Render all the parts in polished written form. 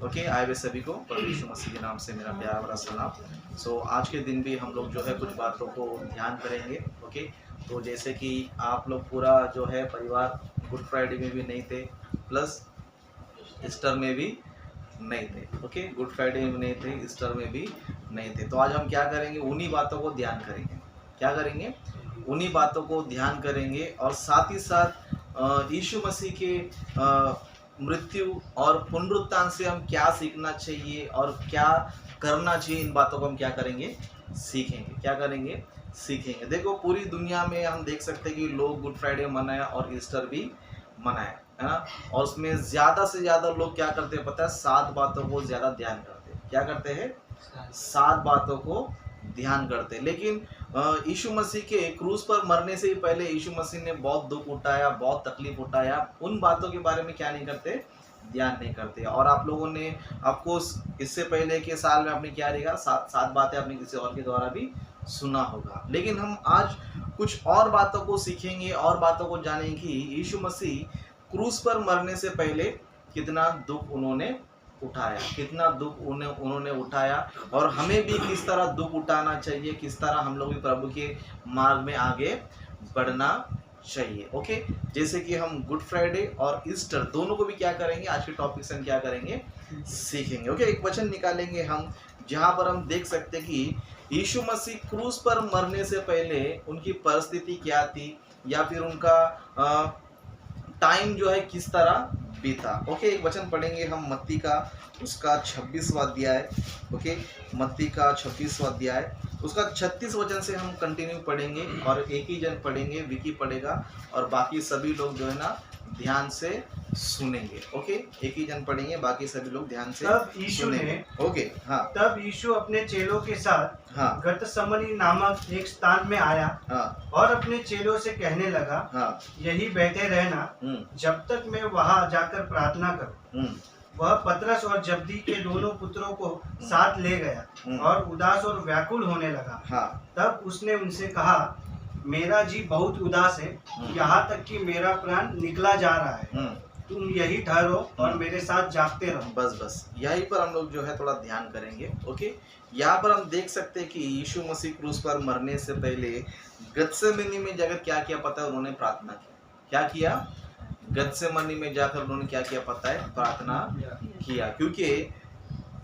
Okay, आए हुए सभी को प्रभु यीशु मसीह के नाम से मेरा प्यार भरा सलाम। सो आज के दिन भी हम लोग जो है कुछ बातों को ध्यान करेंगे। ओके, तो जैसे कि आप लोग पूरा जो है परिवार गुड फ्राइडे में भी नहीं थे, प्लस ईस्टर में भी नहीं थे। ओके, गुड फ्राइडे में नहीं थे, ईस्टर में भी नहीं थे। तो आज हम क्या करेंगे, उन्हीं बातों को ध्यान करेंगे। क्या करेंगे? उन्हीं बातों को ध्यान करेंगे और साथ ही साथ यीशु मसीह के मृत्यु और पुनरुत्थान से हम क्या सीखना चाहिए और क्या करना चाहिए, इन बातों को हम क्या करेंगे, सीखेंगे। क्या करेंगे? सीखेंगे। देखो, पूरी दुनिया में हम देख सकते हैं कि लोग गुड फ्राइडे मनाया और ईस्टर भी मनाया, है ना। और उसमें ज़्यादा से ज़्यादा लोग क्या करते हैं पता है? 7 बातों को ज़्यादा ध्यान करते हैं। क्या करते हैं? 7 बातों को ध्यान करते हैं। लेकिन यीशु मसीह के क्रूस पर मरने से ही पहले यीशु मसीह ने बहुत दुख उठाया, बहुत तकलीफ उठाया। उन बातों के बारे में क्या नहीं करते? ध्यान नहीं करते। और आप लोगों ने आपको इससे पहले के साल में आपने क्या देखा? 7 बातें आपने किसी और के द्वारा भी सुना होगा। लेकिन हम आज कुछ और बातों को सीखेंगे और बातों को जानेंगे कि यीशु मसीह क्रूस पर मरने से पहले कितना दुख उन्होंने उठाया, कितना दुख उन्होंने उठाया, और हमें भी किस तरह दुख उठाना चाहिए, किस तरह हम लोग भी प्रभु के मार्ग में आगे बढ़ना चाहिए। ओके, जैसे कि हम गुड फ्राइडे और ईस्टर दोनों को भी क्या करेंगे, आज के टॉपिक से हम क्या करेंगे, सीखेंगे। ओके, एक वचन निकालेंगे हम जहां पर हम देख सकते हैं कि यीशु मसीह क्रूस पर मरने से पहले उनकी परिस्थिति क्या थी, या फिर उनका टाइम जो है किस तरह बीता। ओके, एक वचन पढ़ेंगे हम मत्ती का, उसका 26वां अध्याय। ओके, मत्ती का 26वां अध्याय, उसका 36 वचन से हम कंटिन्यू पढ़ेंगे। और एक ही जन पढ़ेंगे, विकी पढ़ेगा, और बाकी सभी लोग जो है ना ध्यान से सुनेंगे। ओके, एक ही जन पढ़ेंगे, बाकी सभी लोग ध्यान से तब यीशु सुनेंगे। ओके, हाँ। तब यीशु अपने चेलों के साथ गतसमनी नामक एक स्थान में आया और अपने चेलों से कहने लगा, यही बैठे रहना जब तक मैं वहां जाकर प्रार्थना करूं। वह पतरस और जब्दी के दोनों पुत्रों को साथ ले गया और उदास और व्याकुल होने लगा। तब उसने उनसे कहा, मेरा जी बहुत उदास है, यहाँ तक कि मेरा प्राण निकला जा रहा है। तुम यही ठहरो और मेरे साथ जागते रहो। बस यहीं पर हम लोग जो है थोड़ा ध्यान करेंगे। ओके, यहाँ पर हम देख सकते हैं कि यीशु मसीह क्रूस पर मरने से पहले गतसेमनी में जाकर क्या किया पता है? उन्होंने प्रार्थना की। क्या किया? गतसेमनी में जाकर उन्होंने क्या किया पता है? प्रार्थना किया। क्योंकि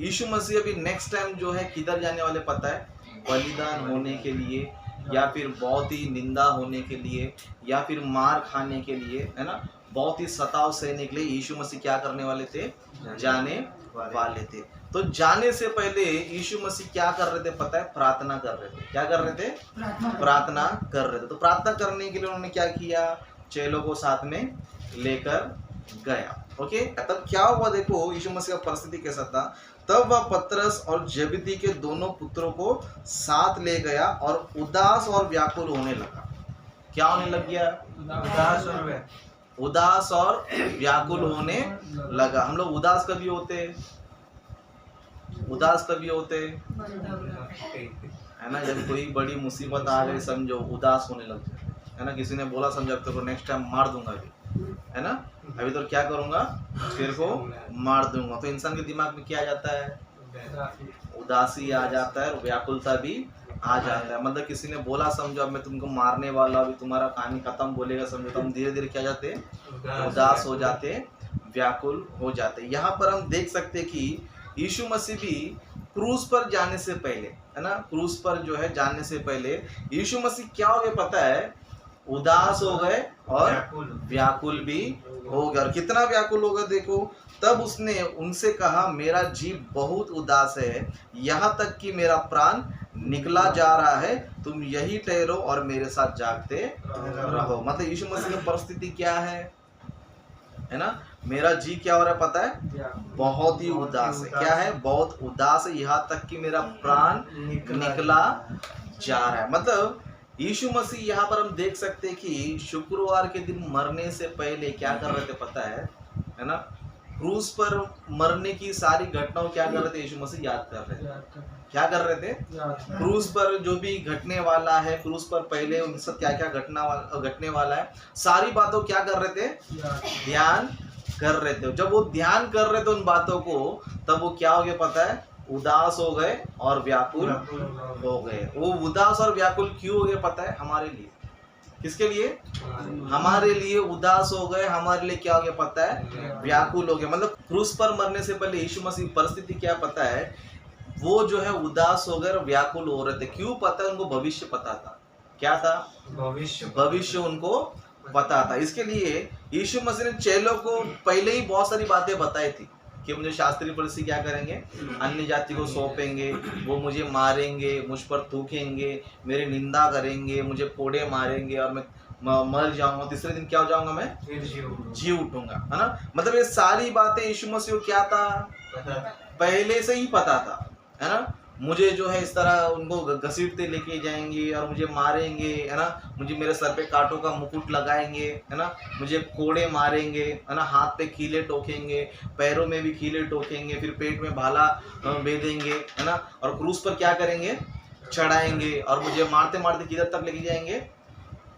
यीशु मसीह अभी नेक्स्ट टाइम जो है किधर जाने वाले पता है? बलिदान होने के लिए, या फिर बहुत ही निंदा होने के लिए, या फिर मार खाने के लिए, है ना, बहुत ही सताव सहने के लिए यीशु मसीह क्या करने वाले थे? जाने वाले थे। तो जाने से पहले यीशु मसीह क्या कर रहे थे पता है? प्रार्थना कर रहे थे। क्या कर रहे थे? प्रार्थना कर रहे थे। तो प्रार्थना करने के लिए उन्होंने क्या किया? चेलों को साथ में लेकर गया। ओके, तब क्या हुआ? देखो यीशु मसीह का परिस्थिति कैसा था। तब वह पतरस और जबदी के दोनों पुत्रों को साथ ले गया और उदास और व्याकुल होने लगा। क्या होने लग गया? उदास और व्याकुल होने लगा। हम लोग उदास कभी होते, उदास कभी होते है ना, जब कोई बड़ी मुसीबत आ गई समझो, उदास होने लग जाते है ना। किसी ने बोला समझो अब तेरे को नेक्स्ट टाइम मार दूंगा अभी, है ना, अभी तो क्या करूंगा, तेरे को मार दूंगा। तो इंसान के दिमाग में क्या आ जाता है? उदासी आ जाता है और व्याकुलता भी आ जाता है। मतलब किसी ने बोला समझो अब मैं तुमको मारने वाला, अभी तुम्हारा कहानी खत्म बोलेगा समझो, तो हम धीरे धीरे क्या जाते हैं? उदास हो जाते, व्याकुल हो जाते। यहाँ पर हम देख सकते हैं कि यीशु मसीह भी क्रूस पर जाने से पहले, है ना, क्रूस पर जो है जाने से पहले यीशु मसीह क्या हो गए पता है? उदास हो गए और व्याकुल भी हो गए। और कितना व्याकुल हो गए देखो। तब उसने उनसे कहा, मेरा जीव बहुत उदास है, यहाँ तक कि मेरा प्राण निकला जा रहा है। तुम यही ठहरो और मेरे साथ जागते रहो। मतलब यीशु मसीह की परिस्थिति क्या है ना, मेरा जी क्या हो रहा है पता है? बहुत ही उदास है। क्या है? बहुत उदास है, यहाँ तक कि मेरा प्राण निकला जा रहा है। मतलब यीशु मसीह यहाँ पर हम देख सकते हैं कि शुक्रवार के दिन मरने से पहले क्या कर रहे थे पता है ना, क्रूस पर मरने की सारी घटनाओं क्या कर रहे थे? यीशु मसीह याद कर रहे थे। क्या कर रहे थे? क्रूस पर जो भी घटने वाला है, क्रूस पर पहले उनसे क्या क्या घटने वाला है, सारी बातों क्या कर रहे थे? ध्यान कर रहे थे। जब वो ध्यान कर रहे थे उन बातों को, तब वो क्या हो गया पता है? उदास हो गए और व्याकुल हो गए। वो उदास और व्याकुल क्यों हो गए पता है? हमारे लिए। किसके लिए? हमारे लिए उदास हो गए, हमारे लिए क्या हो गया पता है? व्याकुल हो गए। मतलब क्रूस पर मरने से पहले यीशु मसीह परिस्थिति क्या पता है? वो जो है उदास हो गए और व्याकुल हो रहे थे। क्यों पता है? उनको भविष्य पता था। क्या था? भविष्य उनको पता था। इसके लिए यीशु मसीह ने चेलों को पहले ही बहुत सारी बातें बताई थी कि मुझे शास्त्री फरीसी क्या करेंगे? अन्य जाति को सौंपेंगे, वो मुझे मारेंगे, मुझ पर थूकेंगे, मेरी निंदा करेंगे, मुझे कोड़े मारेंगे और मैं मर जाऊंगा, तीसरे दिन क्या हो जाऊंगा? मैं जी उठूंगा, है ना। मतलब ये सारी बातें यीशु मसीह को क्या था? पहले से ही पता था, है ना। मुझे जो है इस तरह उनको घसीटते लेके जाएंगे और मुझे मारेंगे, है ना। मुझे मेरे सर पे कांटों का मुकुट लगाएंगे, है ना। मुझे कोड़े मारेंगे, है ना। हाथ पे कीले ठोकेंगे, पैरों में भी कीले ठोकेंगे, फिर पेट में भाला बेधेंगे, है ना। और क्रूस पर क्या करेंगे? चढ़ाएंगे और मुझे मारते मारते किधर तक लेके जाएंगे?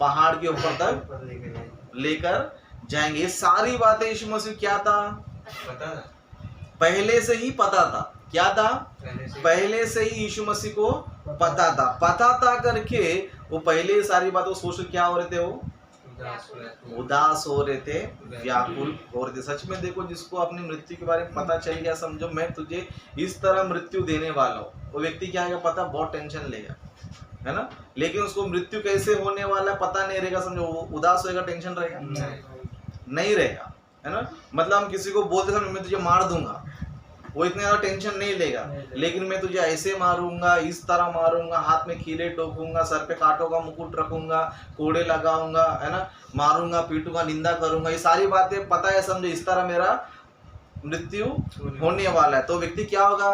पहाड़ के ऊपर तक लेकर जाएंगे। ये सारी बातें यीशु मसीह क्या था? पता था, पहले से ही पता था। क्या था? पहले से ही यीशु मसीह को पता था। पता था करके वो पहले सारी बातों सोच क्या हो रहे थे? वो उदास हो रहे थे, व्याकुल हो रहे थे। सच में देखो, जिसको अपनी मृत्यु के बारे में पता चल गया, समझो मैं तुझे इस तरह मृत्यु देने वाला हूँ, वो व्यक्ति क्या है पता? बहुत टेंशन लेगा, है ना। लेकिन उसको मृत्यु कैसे होने वाला पता नहीं रहेगा, समझो। वो उदास होएगा, टेंशन रहेगा? नहीं रहेगा, है ना। मतलब हम किसी को बोलते समय मैं तुझे मार दूंगा, वो इतना ज्यादा टेंशन नहीं लेगा। लेकिन मैं तुझे ऐसे मारूंगा, इस तरह मारूंगा, हाथ में कीले ठोकूंगा, सर पे कांटों का मुकुट रखूंगा, कोड़े लगाऊंगा, है ना, मारूंगा, पीटूंगा, निंदा करूंगा, ये सारी बातें पता है, समझो। इस तरह मेरा मृत्यु होने वाला है। तो व्यक्ति क्या होगा?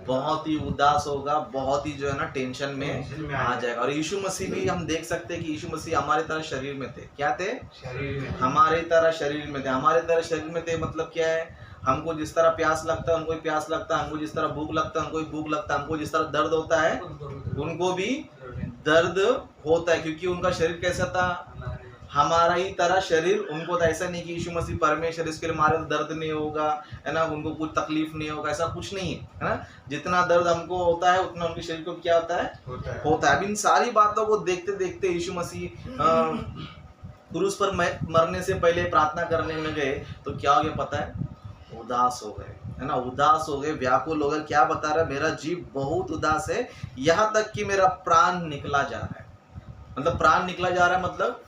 बहुत ही उदास होगा, बहुत ही जो है ना टेंशन में आ जाएगा। और यीशु मसीह भी हम देख सकते हैं कि यीशु मसीह हमारे तरह शरीर में थे। क्या थे? हमारे तरह शरीर में थे। हमारे तरह शरीर में थे मतलब क्या है? हमको जिस तरह प्यास लगता है उनको भी प्यास लगता है, हमको जिस तरह भूख लगता है उनको भी भूख लगता है, हमको जिस तरह दर्द होता है उनको भी दर्द होता है। क्योंकि उनका शरीर कैसा था? हमारा ही तरह शरीर उनको था। ऐसा नहीं कि यीशु मसीह परमेश्वर, इसके लिए मारे तो दर्द नहीं होगा, है ना, उनको कुछ तकलीफ नहीं होगा, ऐसा कुछ नहीं है ना। जितना दर्द हमको होता है उतना उनके शरीर को क्या होता है? होता है। अब इन सारी बातों को देखते देखते यीशु मसीह क्रूस पर मरने से पहले प्रार्थना करने में गए तो क्या हो गया पता है? उदास हो गए, है ना। उदास हो गए, व्याकुल हो गए। क्या बता रहा है? मेरा जीव बहुत उदास है, यहाँ तक कि मेरा प्राण निकला जा रहा है। मतलब प्राण निकला जा रहा है मतलब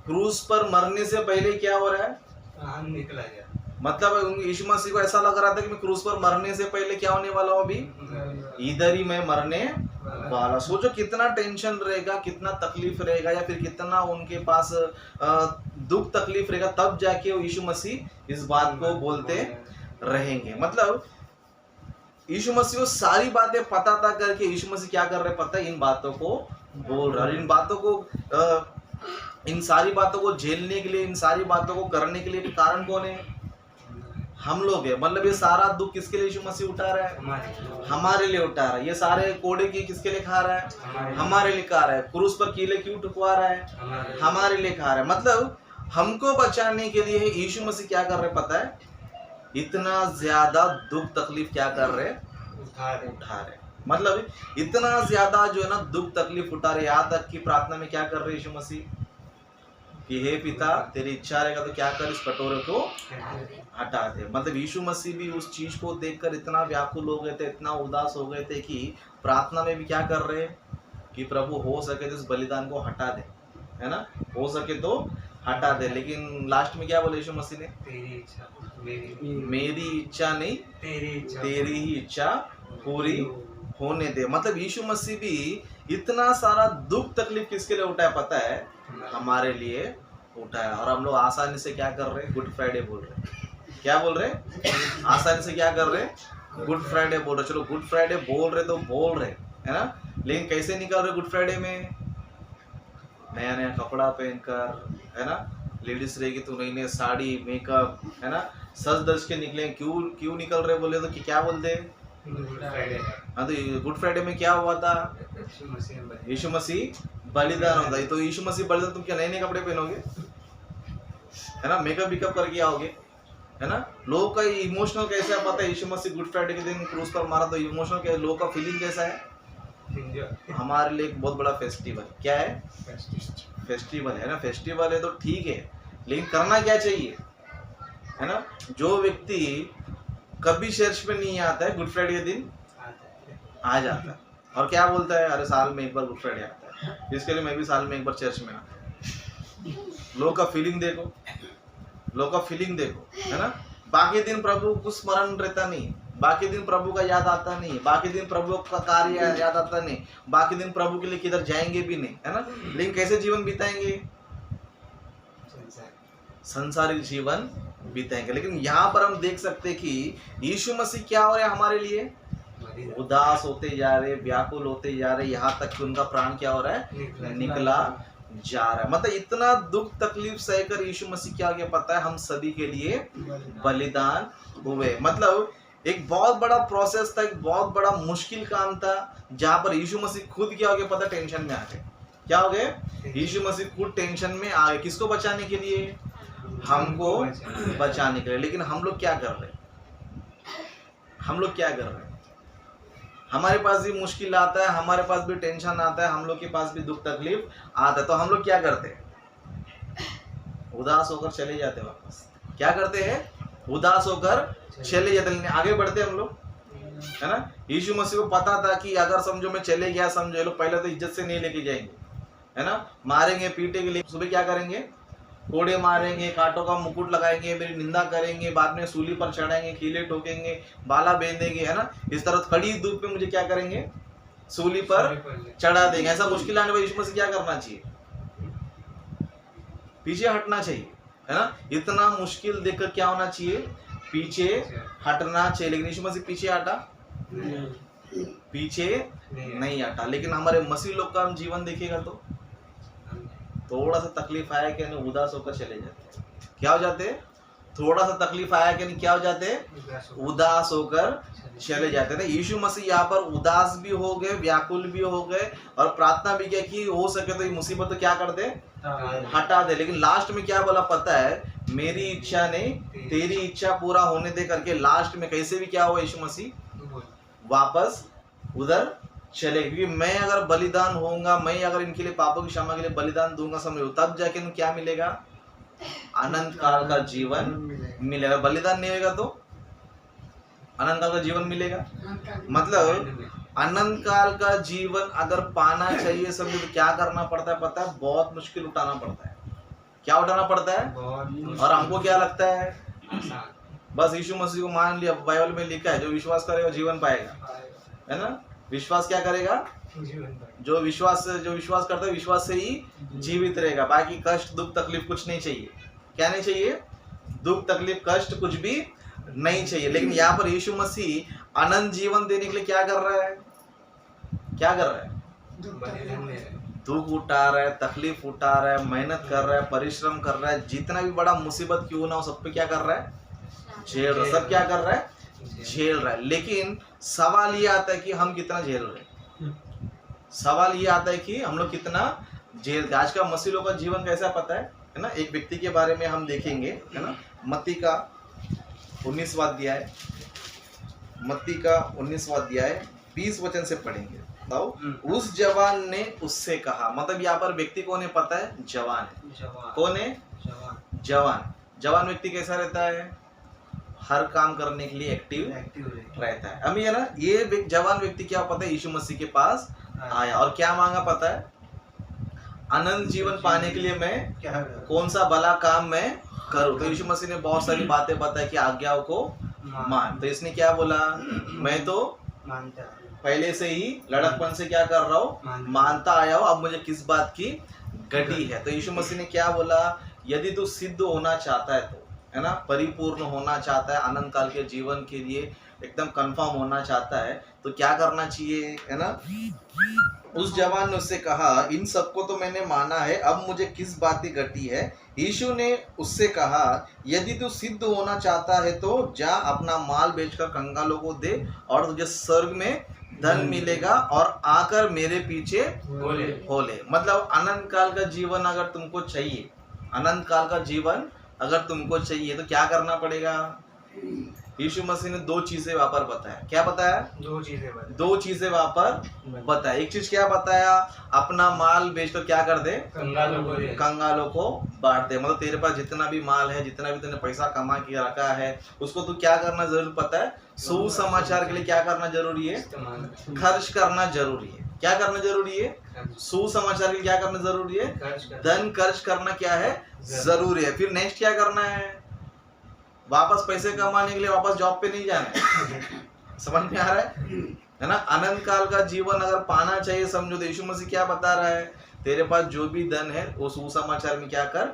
क्रूस पर मरने से पहले क्या हो रहा है? प्राण निकला जा। मतलब यीशु मसीह को ऐसा लग रहा था कि मैं क्रूस पर मरने से पहले क्या होने वाला हूँ? अभी इधर ही मैं मरने वाला। सोचो कितना टेंशन रहेगा, कितना तकलीफ रहेगा, या फिर कितना उनके पास दुख तकलीफ रहेगा, तब जाके वो यीशु मसीह इस बात को बोलते रहेंगे। मतलब यीशु मसीह को सारी बातें पता था करके यीशु मसीह क्या कर रहे पता है? इन बातों को बोल रहा है। इन बातों को इन सारी बातों को झेलने के लिए, इन सारी बातों को करने के लिए कारण कौन है? हम लोग है। मतलब ये सारा दुख किसके लिए यीशु मसीह उठा रहा है? हमारे लिए उठा रहा है। ये सारे कोड़े की किसके लिए खा रहा है? हमारे लिए खा रहा है। क्रूस पर कीले क्यों ठुकवा रहा है? हमारे लिए खा रहा है। मतलब हमको बचाने के लिए यीशु मसीह क्या कर रहे पता है? इतना ज्यादा दुख तकलीफ क्या कर रहे? उठा रहे। मतलब इतना ज्यादा जो है ना दुख तकलीफ उठा रहे। यहाँ तक कि प्रार्थना में क्या कर रहे यीशु मसीह कि हे पिता, तेरी इच्छा रहेगा तो क्या कर, इस कटोरे को हटा दे। मतलब यीशु मसीह भी उस चीज को देखकर इतना व्याकुल हो गए थे, इतना उदास हो गए थे कि प्रार्थना में भी क्या कर रहे कि प्रभु हो सके तो इस बलिदान को हटा दे, है ना, हो सके तो हटा दे। लेकिन लास्ट में क्या बोले यीशु मसीह ने? तेरी इच्छा, मेरी इच्छा नहीं, तेरी ही इच्छा पूरी होने दे। मतलब यीशु मसीह भी इतना सारा दुख तकलीफ किसके लिए उठाया पता है? हमारे लिए उठाया। और हम लोग आसानी से क्या कर रहे हैं? गुड फ्राइडे बोल रहे हैं। क्या बोल रहे हैं? आसानी से क्या कर रहे हैं? गुड फ्राइडे बोल रहे। चलो गुड फ्राइडे बोल रहे तो बोल रहे, है ना। लेकिन कैसे निकल रहे गुड फ्राइडे में? नया नया कपड़ा पहनकर, है ना। लेडीज रहेगी तो नई नई साड़ी, मेकअप, है ना, सज धज के निकले। क्यों निकल रहे बोले तो क्या बोलते? हाँ, तो गुड फ्राइडे में क्या हुआ था? यीशु मसीह बलिदान होता है। तो यीशु मसीह बलिदान, तुम क्या नए नए कपड़े पहनोगे? है ना, मेकअप विकअप करके आओगे, है ना। लोगों का इमोशनल कैसा है पता है, यीशु मसीह गुड फ्राइडे के दिन क्रूस पर मारा तो इमोशनल क्या, लोगों का फीलिंग कैसा है, हमारे लिए एक बहुत बड़ा फेस्टिवल क्या है, फेस्टिवल है ना। फेस्टिवल है तो ठीक है, लेकिन करना क्या चाहिए, है ना। जो व्यक्ति कभी चर्च में नहीं आता है, गुड फ्राइडे के दिन आ जाता है और क्या बोलता है, अरे साल में एक बार गुड फ्राइडे आता है, इसके लिए मैं भी साल में एक बार चर्च में आता हूँ। लोगों का फीलिंग देखो, लोगों का फीलिंग देखो, है ना। बाकी दिन प्रभु को स्मरण रहता नहीं, बाकी दिन प्रभु का याद आता नहीं, बाकी दिन प्रभु का कार्य याद आता नहीं, बाकी दिन प्रभु के लिए किधर जाएंगे भी नहीं, है ना। लेकिन कैसे जीवन बिताएंगे, संसारिक जीवन बिताएंगे। लेकिन यहाँ पर हम देख सकते कि यीशु मसीह क्या हो रहे हैं हमारे लिए, उदास होते जा रहे, व्याकुल होते जा रहे, यहाँ तक कि उनका प्राण क्या हो रहा है, निकला जा रहा है। मतलब इतना दुख तकलीफ सहकर यीशु मसीह क्या गया पता है, हम सभी के लिए बलिदान हुए। मतलब एक बहुत बड़ा प्रोसेस था, एक बहुत बड़ा मुश्किल काम था, जहां पर यीशु मसीह खुद क्या हो गया पता, टेंशन में आ गए। क्या हो गए, यीशु मसीह खुद टेंशन में आ गए, किसको बचाने के लिए, हमको बचाने के लिए। लेकिन हम लोग क्या कर रहे हैं, हम लोग क्या कर रहे हैं, हमारे पास भी मुश्किल आता है, हमारे पास भी टेंशन आता है, हम लोग के पास भी दुख तकलीफ आता है, तो हम लोग क्या करते हैं, उदास होकर चले जाते हैं वापस। क्या करते हैं, उदास होकर चले जाते हैं, आगे बढ़ते हम लोग, है ना। यीशु मसीह को पता था कि अगर समझो मैं चले गया, समझो ये लोग पहले तो इज्जत से नहीं लेके जाएंगे, है ना, मारेंगे पीटेंगे, सुबह क्या करेंगे, कोड़े मारेंगे, कांटों का मुकुट लगाएंगे, मेरी निंदा करेंगे, बाद में सूली पर चढ़ाएंगे, कीले ठोकेंगे, बाला बेंधेंगे, है ना। इस तरह खड़ी धूप में मुझे क्या करेंगे, सूली पर चढ़ा देंगे। ऐसा मुश्किल आने पर यीशु मसीह क्या करना चाहिए, पीछे हटना चाहिए, है ना। इतना मुश्किल देखकर क्या होना चाहिए, पीछे हटना चाहिए। लेकिन यीशु मसीह पीछे हटा, पीछे नहीं हटा। लेकिन हमारे मसीह लोग का हम जीवन देखेगा तो थोड़ा सा तकलीफ आया कि नहीं उदास होकर चले जाते, क्या हो जाते, थोड़ा सा तकलीफ आया कि नहीं क्या हो जाते, उदास होकर चले जाते थे। यीशु मसीह यहाँ पर उदास भी हो गए, व्याकुल भी हो गए और प्रार्थना भी किया कि हो सके तो ये मुसीबत तो क्या कर दे, हटा दे। लेकिन लास्ट में क्या बोला पता है, मेरी इच्छा नहीं तेरी इच्छा पूरा होने दे करके लास्ट में कैसे भी क्या हुआ, यीशु मसीह वापस उधर चले। क्योंकि मैं अगर बलिदान होऊंगा, मैं अगर इनके लिए पापों की क्षमा के लिए बलिदान दूंगा, समझो तब जाके इनको क्या मिलेगा, अनंत काल का जीवन मिलेगा। बलिदान नहीं होगा तो अनंत काल का जीवन मिलेगा। मतलब अनंत काल का जीवन अगर पाना चाहिए समझो तो क्या करना पड़ता है पता है, बहुत मुश्किल उठाना पड़ता है। क्या उठाना पड़ता है, और हमको क्या लगता है, बस यीशु मसीह को मान लिया, बाइबल में लिखा है जो विश्वास करेगा जीवन पाएगा, है ना। विश्वास क्या करेगा, जो विश्वास करता है विश्वास से ही जीवित रहेगा। बाकी कष्ट दुख तकलीफ कुछ नहीं चाहिए, क्या नहीं चाहिए, दुख तकलीफ कष्ट कुछ भी नहीं चाहिए। लेकिन यहाँ पर यीशु मसीह अनंत जीवन देने के लिए क्या कर रहा है, क्या कर रहा है, दुख उठा रहा है, तकलीफ उठा रहा है, मेहनत कर रहा है, परिश्रम कर रहा है, जितना भी बड़ा मुसीबत क्यों ना हो सब पे क्या कर रहा है, झेल रहा है। सब क्या कर रहा है, झेल रहा है। लेकिन सवाल ये आता है कि हम कितना झेल रहे हैं, सवाल ये आता है कि हम लोग कितना झेल। आज का मसीह लोगों का जीवन कैसा पता है ना। एक व्यक्ति के बारे में हम देखेंगे, है ना, मत्ती का 19वां अध्याय, मत्ती का 19वां अध्याय 20 वचन से पढ़ेंगे। बताओ, उस जवान ने उससे कहा, मतलब यहाँ पर व्यक्ति कौन है पता है, जवान है। कौन है, जवान। जवान व्यक्ति कैसा रहता है, हर काम करने के लिए एक्टिव रहता है। अभी है ना, ये जवान व्यक्ति क्या पता है, यीशु मसीह के पास आया और क्या मांगा पता है, अनंत जीवन पाने के लिए मैं क्या कौन सा भला काम मैं करूं। तो यीशु मसीह ने बहुत सारी बातें बताई कि आज्ञाओं को मान। तो इसने क्या बोला, मैं तो पहले से ही लड़कपन से क्या कर रहा हूँ, मानता आया हूँ, अब मुझे किस बात की घटी है। तो यीशु मसीह ने क्या बोला, यदि तू सिद्ध होना चाहता है तो, है ना, परिपूर्ण होना चाहता है, अनंत काल के जीवन के लिए एकदम कंफर्म होना चाहता है तो क्या करना चाहिए, है ना। उस जवान ने उससे कहा, इन सबको तो मैंने माना है, अब मुझे किस बात की घटी है। यीशु ने उससे कहा, यदि तू सिद्ध होना चाहता है तो जा अपना माल बेचकर कंगालों को दे और तुझे स्वर्ग में धन मिलेगा और आकर मेरे पीछे हो ले। मतलब अनंत काल का जीवन अगर तुमको चाहिए, अनंत काल का जीवन अगर तुमको चाहिए तो क्या करना पड़ेगा? यीशु मसीह ने दो चीजें वहां पर बताया। क्या बताया? दो चीजें वहां पर बताया। एक चीज क्या बताया? अपना माल बेचकर क्या कर दे? कंगालों को बांट दे। मतलब तेरे पास जितना भी माल है, जितना भी तूने पैसा कमा के रखा है, उसको तू क्या करना जरूर पता है? सुसमाचार के लिए क्या करना जरूरी है? खर्च करना जरूरी है। क्या करना जरूरी है? सुसमाचार के लिए क्या करना जरूरी है? धन खर्च करना क्या है? जरूरी है। फिर नेक्स्ट क्या करना है? वापस पैसे कमाने के लिए वापस जॉब पे नहीं जाना है। समझ में आ रहा है ना? अनंत काल का जीवन अगर पाना चाहिए, समझो तो यीशु मसीह क्या बता रहा है? तेरे पास जो भी धन है वो सुसमाचार में क्या कर?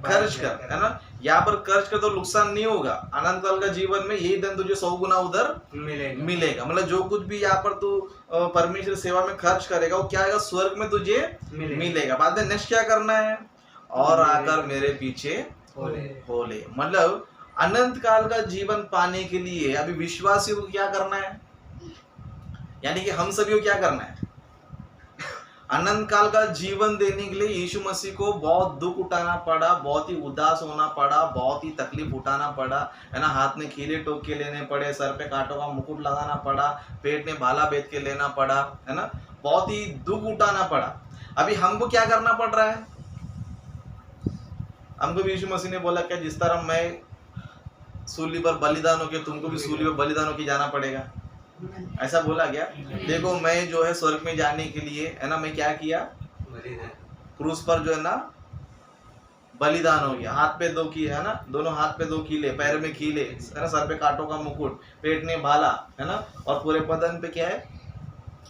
खर्च कर, है ना? यहाँ पर खर्च कर तो नुकसान नहीं होगा। अनंत काल का जीवन में यही धन तुझे 100 गुना उधर मिलेगा। मतलब जो कुछ भी यहाँ पर तू परमेश्वर सेवा में खर्च करेगा वो क्या आएगा? स्वर्ग में तुझे मिलेगा। बाद में नेक्स्ट क्या करना है? और आकर मेरे पीछे हो ले। मतलब अनंत काल का जीवन पाने के लिए अभी विश्वासियों को क्या करना है? यानी कि हम सभी को क्या करना है? अनंत काल का जीवन देने के लिए यीशु मसीह को बहुत दुख उठाना पड़ा, बहुत ही उदास होना पड़ा, बहुत ही तकलीफ उठाना पड़ा, है ना? हाथ में कीले टोक के लेने पड़े, सर पे कांटों का मुकुट लगाना पड़ा, पेट में भाला बेच के लेना पड़ा, है ना? बहुत ही दुख उठाना पड़ा। अभी हमको क्या करना पड़ रहा है? हमको भी यीशु मसीह ने बोला क्या जिस तरह मैं सूली पर बलिदान हो के तुमको भी सूली पर बलिदान होके जाना पड़ेगा, ऐसा बोला क्या? देखो मैं जो है स्वर्ग में जाने के लिए, है ना, मैं क्या किया? क्रूस पर जो है ना बलिदान हो गया। हाथ पे 2 कीले, है ना? दोनों हाथ पे 2 कीले, पैर में कीले, है ना? सर पे कांटों का मुकुट, पेट में भाला, है ना? और पूरे बदन पे क्या है?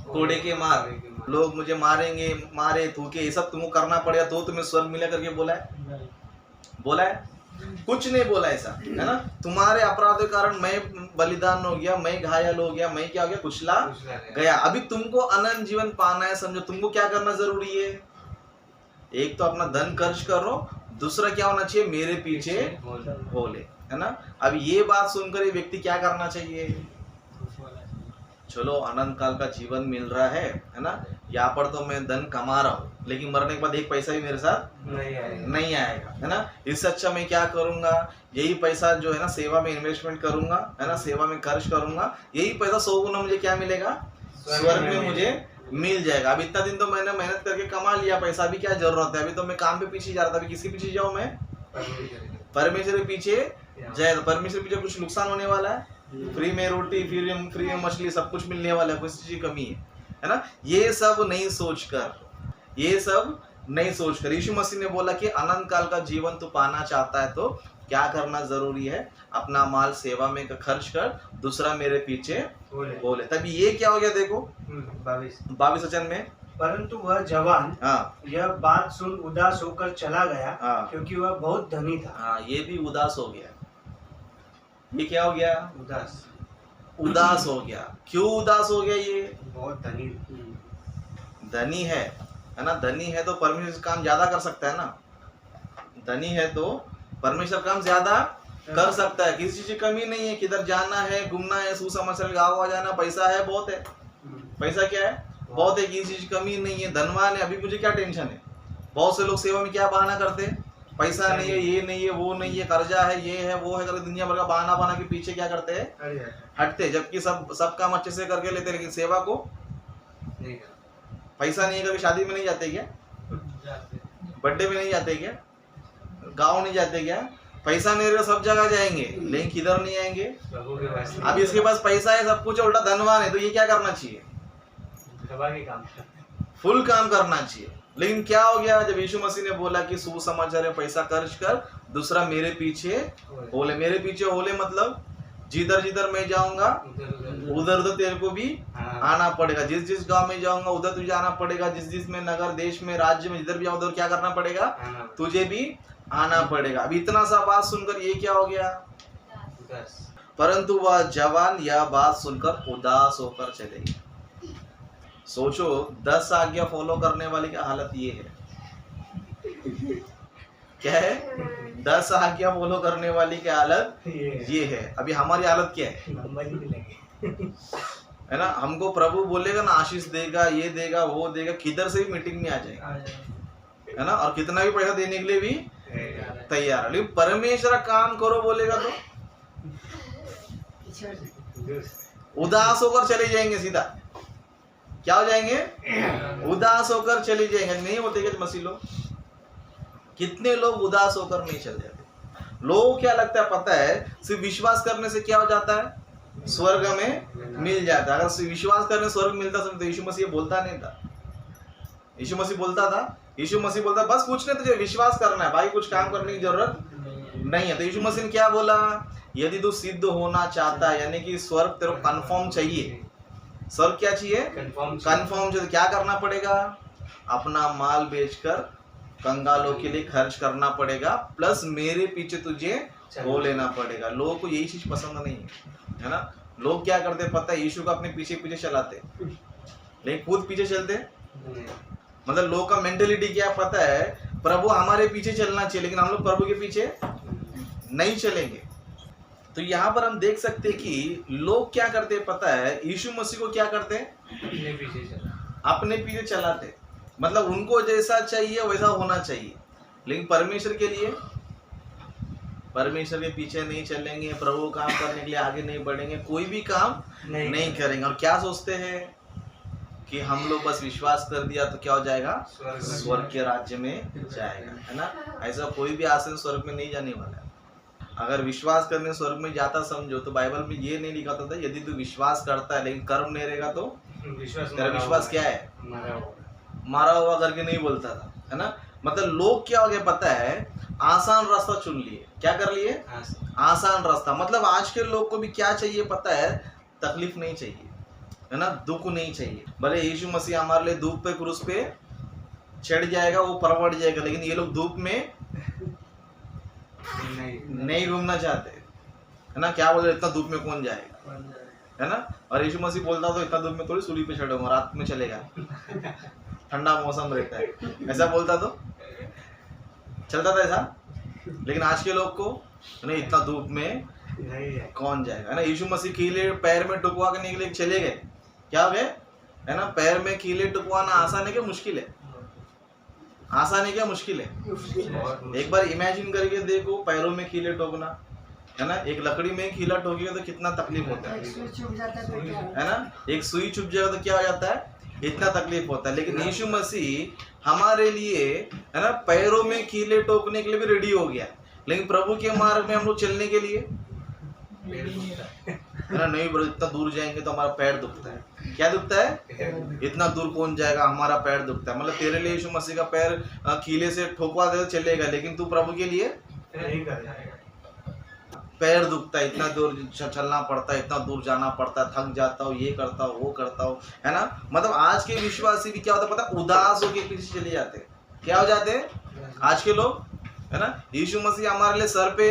कोड़े के मार। लोग मुझे मारेंगे, मारे थूके, ये सब तुमको करना पड़ेगा तो तुम्हें स्वर्ग मिला करके बोला है? बोला है? कुछ नहीं बोला ऐसा, है ना? तुम्हारे अपराध के कारण मैं बलिदान हो गया, मैं घायल हो गया, मैं क्या हो गया? कुचला गया। अभी तुमको अनंत जीवन पाना है, समझो तुमको क्या करना जरूरी है? एक तो अपना धन खर्च करो, दूसरा क्या होना चाहिए? मेरे पीछे हो ले, है ना? अब ये बात सुनकर ये व्यक्ति क्या करना चाहिए? चलो अनंत काल का जीवन मिल रहा है ना? यहाँ पर तो मैं धन कमा रहा हूँ, लेकिन मरने के बाद एक पैसा भी मेरे साथ नहीं आएगा, है ना? इससे अच्छा मैं क्या करूंगा? यही पैसा जो है ना सेवा में इन्वेस्टमेंट करूंगा, है ना? सेवा में खर्च करूंगा, यही पैसा 100 गुना मुझे क्या मिलेगा? स्वर्ग में मुझे मिल जाएगा। अब इतना दिन तो मैंने मेहनत करके कमा लिया पैसा, अभी क्या जरूरत है? अभी तो मैं काम पे पीछे जा रहा था, अभी किसके पीछे जाऊँ मैं? परमेश्वर के पीछे जाए। परमेश्वर के पीछे कुछ नुकसान होने वाला है? फ्री में रोटी, फ्री में मछली, सब कुछ मिलने वाला है, कुछ चीज की कमी है ना? ये सब नहीं सोचकर यीशु मसीह ने बोला कि अनंत काल का जीवन तू पाना चाहता है तो क्या करना जरूरी है? अपना माल सेवा में खर्च कर, दूसरा मेरे पीछे बोले। तभी ये क्या हो गया? देखो 22 वचन में, परंतु वह जवान यह बात सुन उदास होकर चला गया, क्योंकि वह बहुत धनी था। ये भी उदास हो गया। ये क्या हो गया? उदास हो गया। क्यों उदास हो गया? ये बहुत धनी है ना? धनी है तो परमेश्वर काम ज्यादा कर सकता है ना? धनी है तो परमेश्वर काम ज्यादा कर सकता है, किसी चीज की कमी नहीं है। किधर जाना है, घूमना है, सुसमाचार गाँव आ जाना, पैसा है, बहुत है। पैसा क्या है? बहुत है, किसी चीज की कमी नहीं है, धनवान है। अभी मुझे क्या टेंशन है? बहुत से लोग सेवा में क्या बहाना करते हैं? पैसा नहीं है, ये नहीं है, वो नहीं है, कर्जा है, ये है, वो है, करके दुनिया भर का बहाना बना के पीछे क्या करते हैं? हटते। जबकि सब काम अच्छे से करके लेते, लेकिन सेवा को पैसा नहीं है। कभी शादी में नहीं जाते क्या? बर्थडे में नहीं जाते क्या? गाँव नहीं जाते क्या? पैसा नहीं रहेगा सब जगह जाएंगे, लेकिन किधर नहीं आएंगे? अब इसके पास पैसा है, सब कुछ, उल्टा धनवान है, तो ये क्या करना चाहिए? फुल काम करना चाहिए। लेकिन क्या हो गया? जब यीशु मसीह ने बोला कि सुसमाचार में पैसा खर्च कर, दूसरा मेरे पीछे होले। मेरे पीछे होले मतलब जिधर जिधर मैं जाऊंगा उधर उधर तेरे को भी आना पड़ेगा। जिस जिस गांव में जाऊंगा उधर तुझे आना पड़ेगा। जिस जिस में नगर, देश में, राज्य में जिधर भी जाऊँ उधर क्या करना पड़ेगा? तुझे भी आना पड़ेगा। अब इतना सा बात सुनकर ये क्या हो गया? परंतु वह जवान यह बात सुनकर उदास होकर चले गए। सोचो 10 आज्ञा फॉलो करने वाले की हालत ये है। क्या है? 10 आज्ञा फॉलो करने वाली की हालत ये है। अभी हमारी हालत क्या है? है ना? हमको प्रभु बोलेगा ना आशीष देगा, ये देगा, वो देगा, किधर से भी मीटिंग में आ जाएगा, है ना? और कितना भी पैसा देने के लिए भी तैयार, लेकिन परमेश्वर काम करो बोलेगा तो उदास होकर चले जाएंगे, सीधा क्या हो जाएंगे, उदास होकर चले जाएंगे। नहीं होते क्या मसीह लोग? कितने लोग उदास होकर नहीं चले जाते? लोगों को क्या लगता है पता है, सिर्फ विश्वास करने से क्या हो जाता है, स्वर्ग में मिल जाता है। अगर विश्वास करने स्वर्ग मिलता तो यीशु मसीह बोलता नहीं था। यीशु मसीह बोलता था, यीशु मसीह बोलता बस कुछ नहीं, तुझे विश्वास करना है भाई, कुछ काम करने की जरूरत नहीं है। तो यीशु मसीह ने क्या बोला, यदि तू सिद्ध होना चाहता है, यानी कि स्वर्ग तेरे को कंफर्म चाहिए। स्वर्ग क्या चाहिए, कंफर्म चाहिए। क्या करना पड़ेगा, अपना माल बेचकर कंगालों के लिए खर्च करना पड़ेगा, प्लस मेरे पीछे तुझे हो लेना पड़ेगा। लोगों को यही चीज पसंद नहीं है ना। लोग क्या करते पता है, यीशु को अपने पीछे पीछे चलाते, लेकिन खुद पीछे चलते। मतलब लोग का मेंटेलिटी क्या पता है, प्रभु हमारे पीछे चलना चाहिए, लेकिन हम लोग प्रभु के पीछे नहीं चलेंगे। तो यहाँ पर हम देख सकते हैं कि लोग क्या करते पता है, यीशु मसीह को क्या करते, अपने पीछे चलाते। मतलब उनको जैसा चाहिए वैसा होना चाहिए, लेकिन परमेश्वर के लिए, परमेश्वर के पीछे नहीं चलेंगे, प्रभु काम करने के लिए आगे नहीं बढ़ेंगे, कोई भी काम नहीं करेंगे। और क्या सोचते हैं कि हम लोग बस विश्वास कर दिया तो क्या हो जाएगा, स्वर्ग के राज्य में जाएगा, है ना। ऐसा कोई भी आसन स्वर्ग में नहीं जाने वाला है। अगर विश्वास करने स्वर्ग में जाता समझो, तो बाइबल में ये नहीं लिखा था यदि तू विश्वास करता है लेकिन कर्म नहीं रहेगा तो तेरा विश्वास क्या है, मारा हुआ करके नहीं बोलता था, है ना। मतलब लोग क्या हो गया पता है, आसान रास्ता चुन लिए। क्या कर लिए, आसान रास्ता। मतलब आज के लोग को भी क्या चाहिए पता है, तकलीफ नहीं चाहिए, है ना, दुख नहीं चाहिए। भले यीशु मसीह हमारे लिए धूप पे क्रूस पे चढ़ जाएगा, वो परवड़ जाएगा, लेकिन ये लोग धूप में नहीं घूमना चाहते, है ना। क्या बोले, इतना धूप में कौन जाएगा, है ना। और यीशु मसीह बोलता तो इतना धूप में थोड़ी सूली पे चढ़ूंगा, रात में चलेगा, ठंडा मौसम रहता है, ऐसा बोलता तो चलता था ऐसा। लेकिन आज के लोग को नहीं, इतना धूप में कौन जाएगा, है ना। यीशु मसीह कीले पैर में टुकवा के निकले चले गए, क्या हो गए, है ना। पैर में कीले टुकवाना आसान है क्या मुश्किल है, आसान है क्या मुश्किल है। एक बार इमेजिन करके देखो, पैरों में कीले ठोकना, है ना। एक लकड़ी में कीला ठोकेगा तो कितना तकलीफ होता है ना। एक सुई चुभ जाएगा तो क्या हो जाता है, इतना तकलीफ होता है। लेकिन यीशु मसीह हमारे लिए, है ना, पैरों में कीले ठोकने के लिए भी रेडी हो गया, लेकिन प्रभु के मार्ग में हम लोग चलने के लिए, है ना, नहीं ब्रो, इतना दूर जाएंगे तो हमारा पैर दुखता है। क्या दुखता है, इतना दूर कौन जाएगा, हमारा पैर दुखता है। मतलब तेरे लिए यीशु मसीह का पैर कीले से ठोकवा दे तो चलेगा, लेकिन तू प्रभु के लिए नहीं करेगा। पैर दुखता है, इतना दूर चलना पड़ता है, इतना दूर जाना पड़ता है, थक जाता हूँ, ये करता हूँ, वो करता हूँ, है ना। मतलब आज के विश्वासी भी क्या होता है पता है, उदास होकर पीछे चले जाते हैं। क्या हो जाते हैं आज के लोग, है ना। यीशु मसीह हमारे लिए सर पे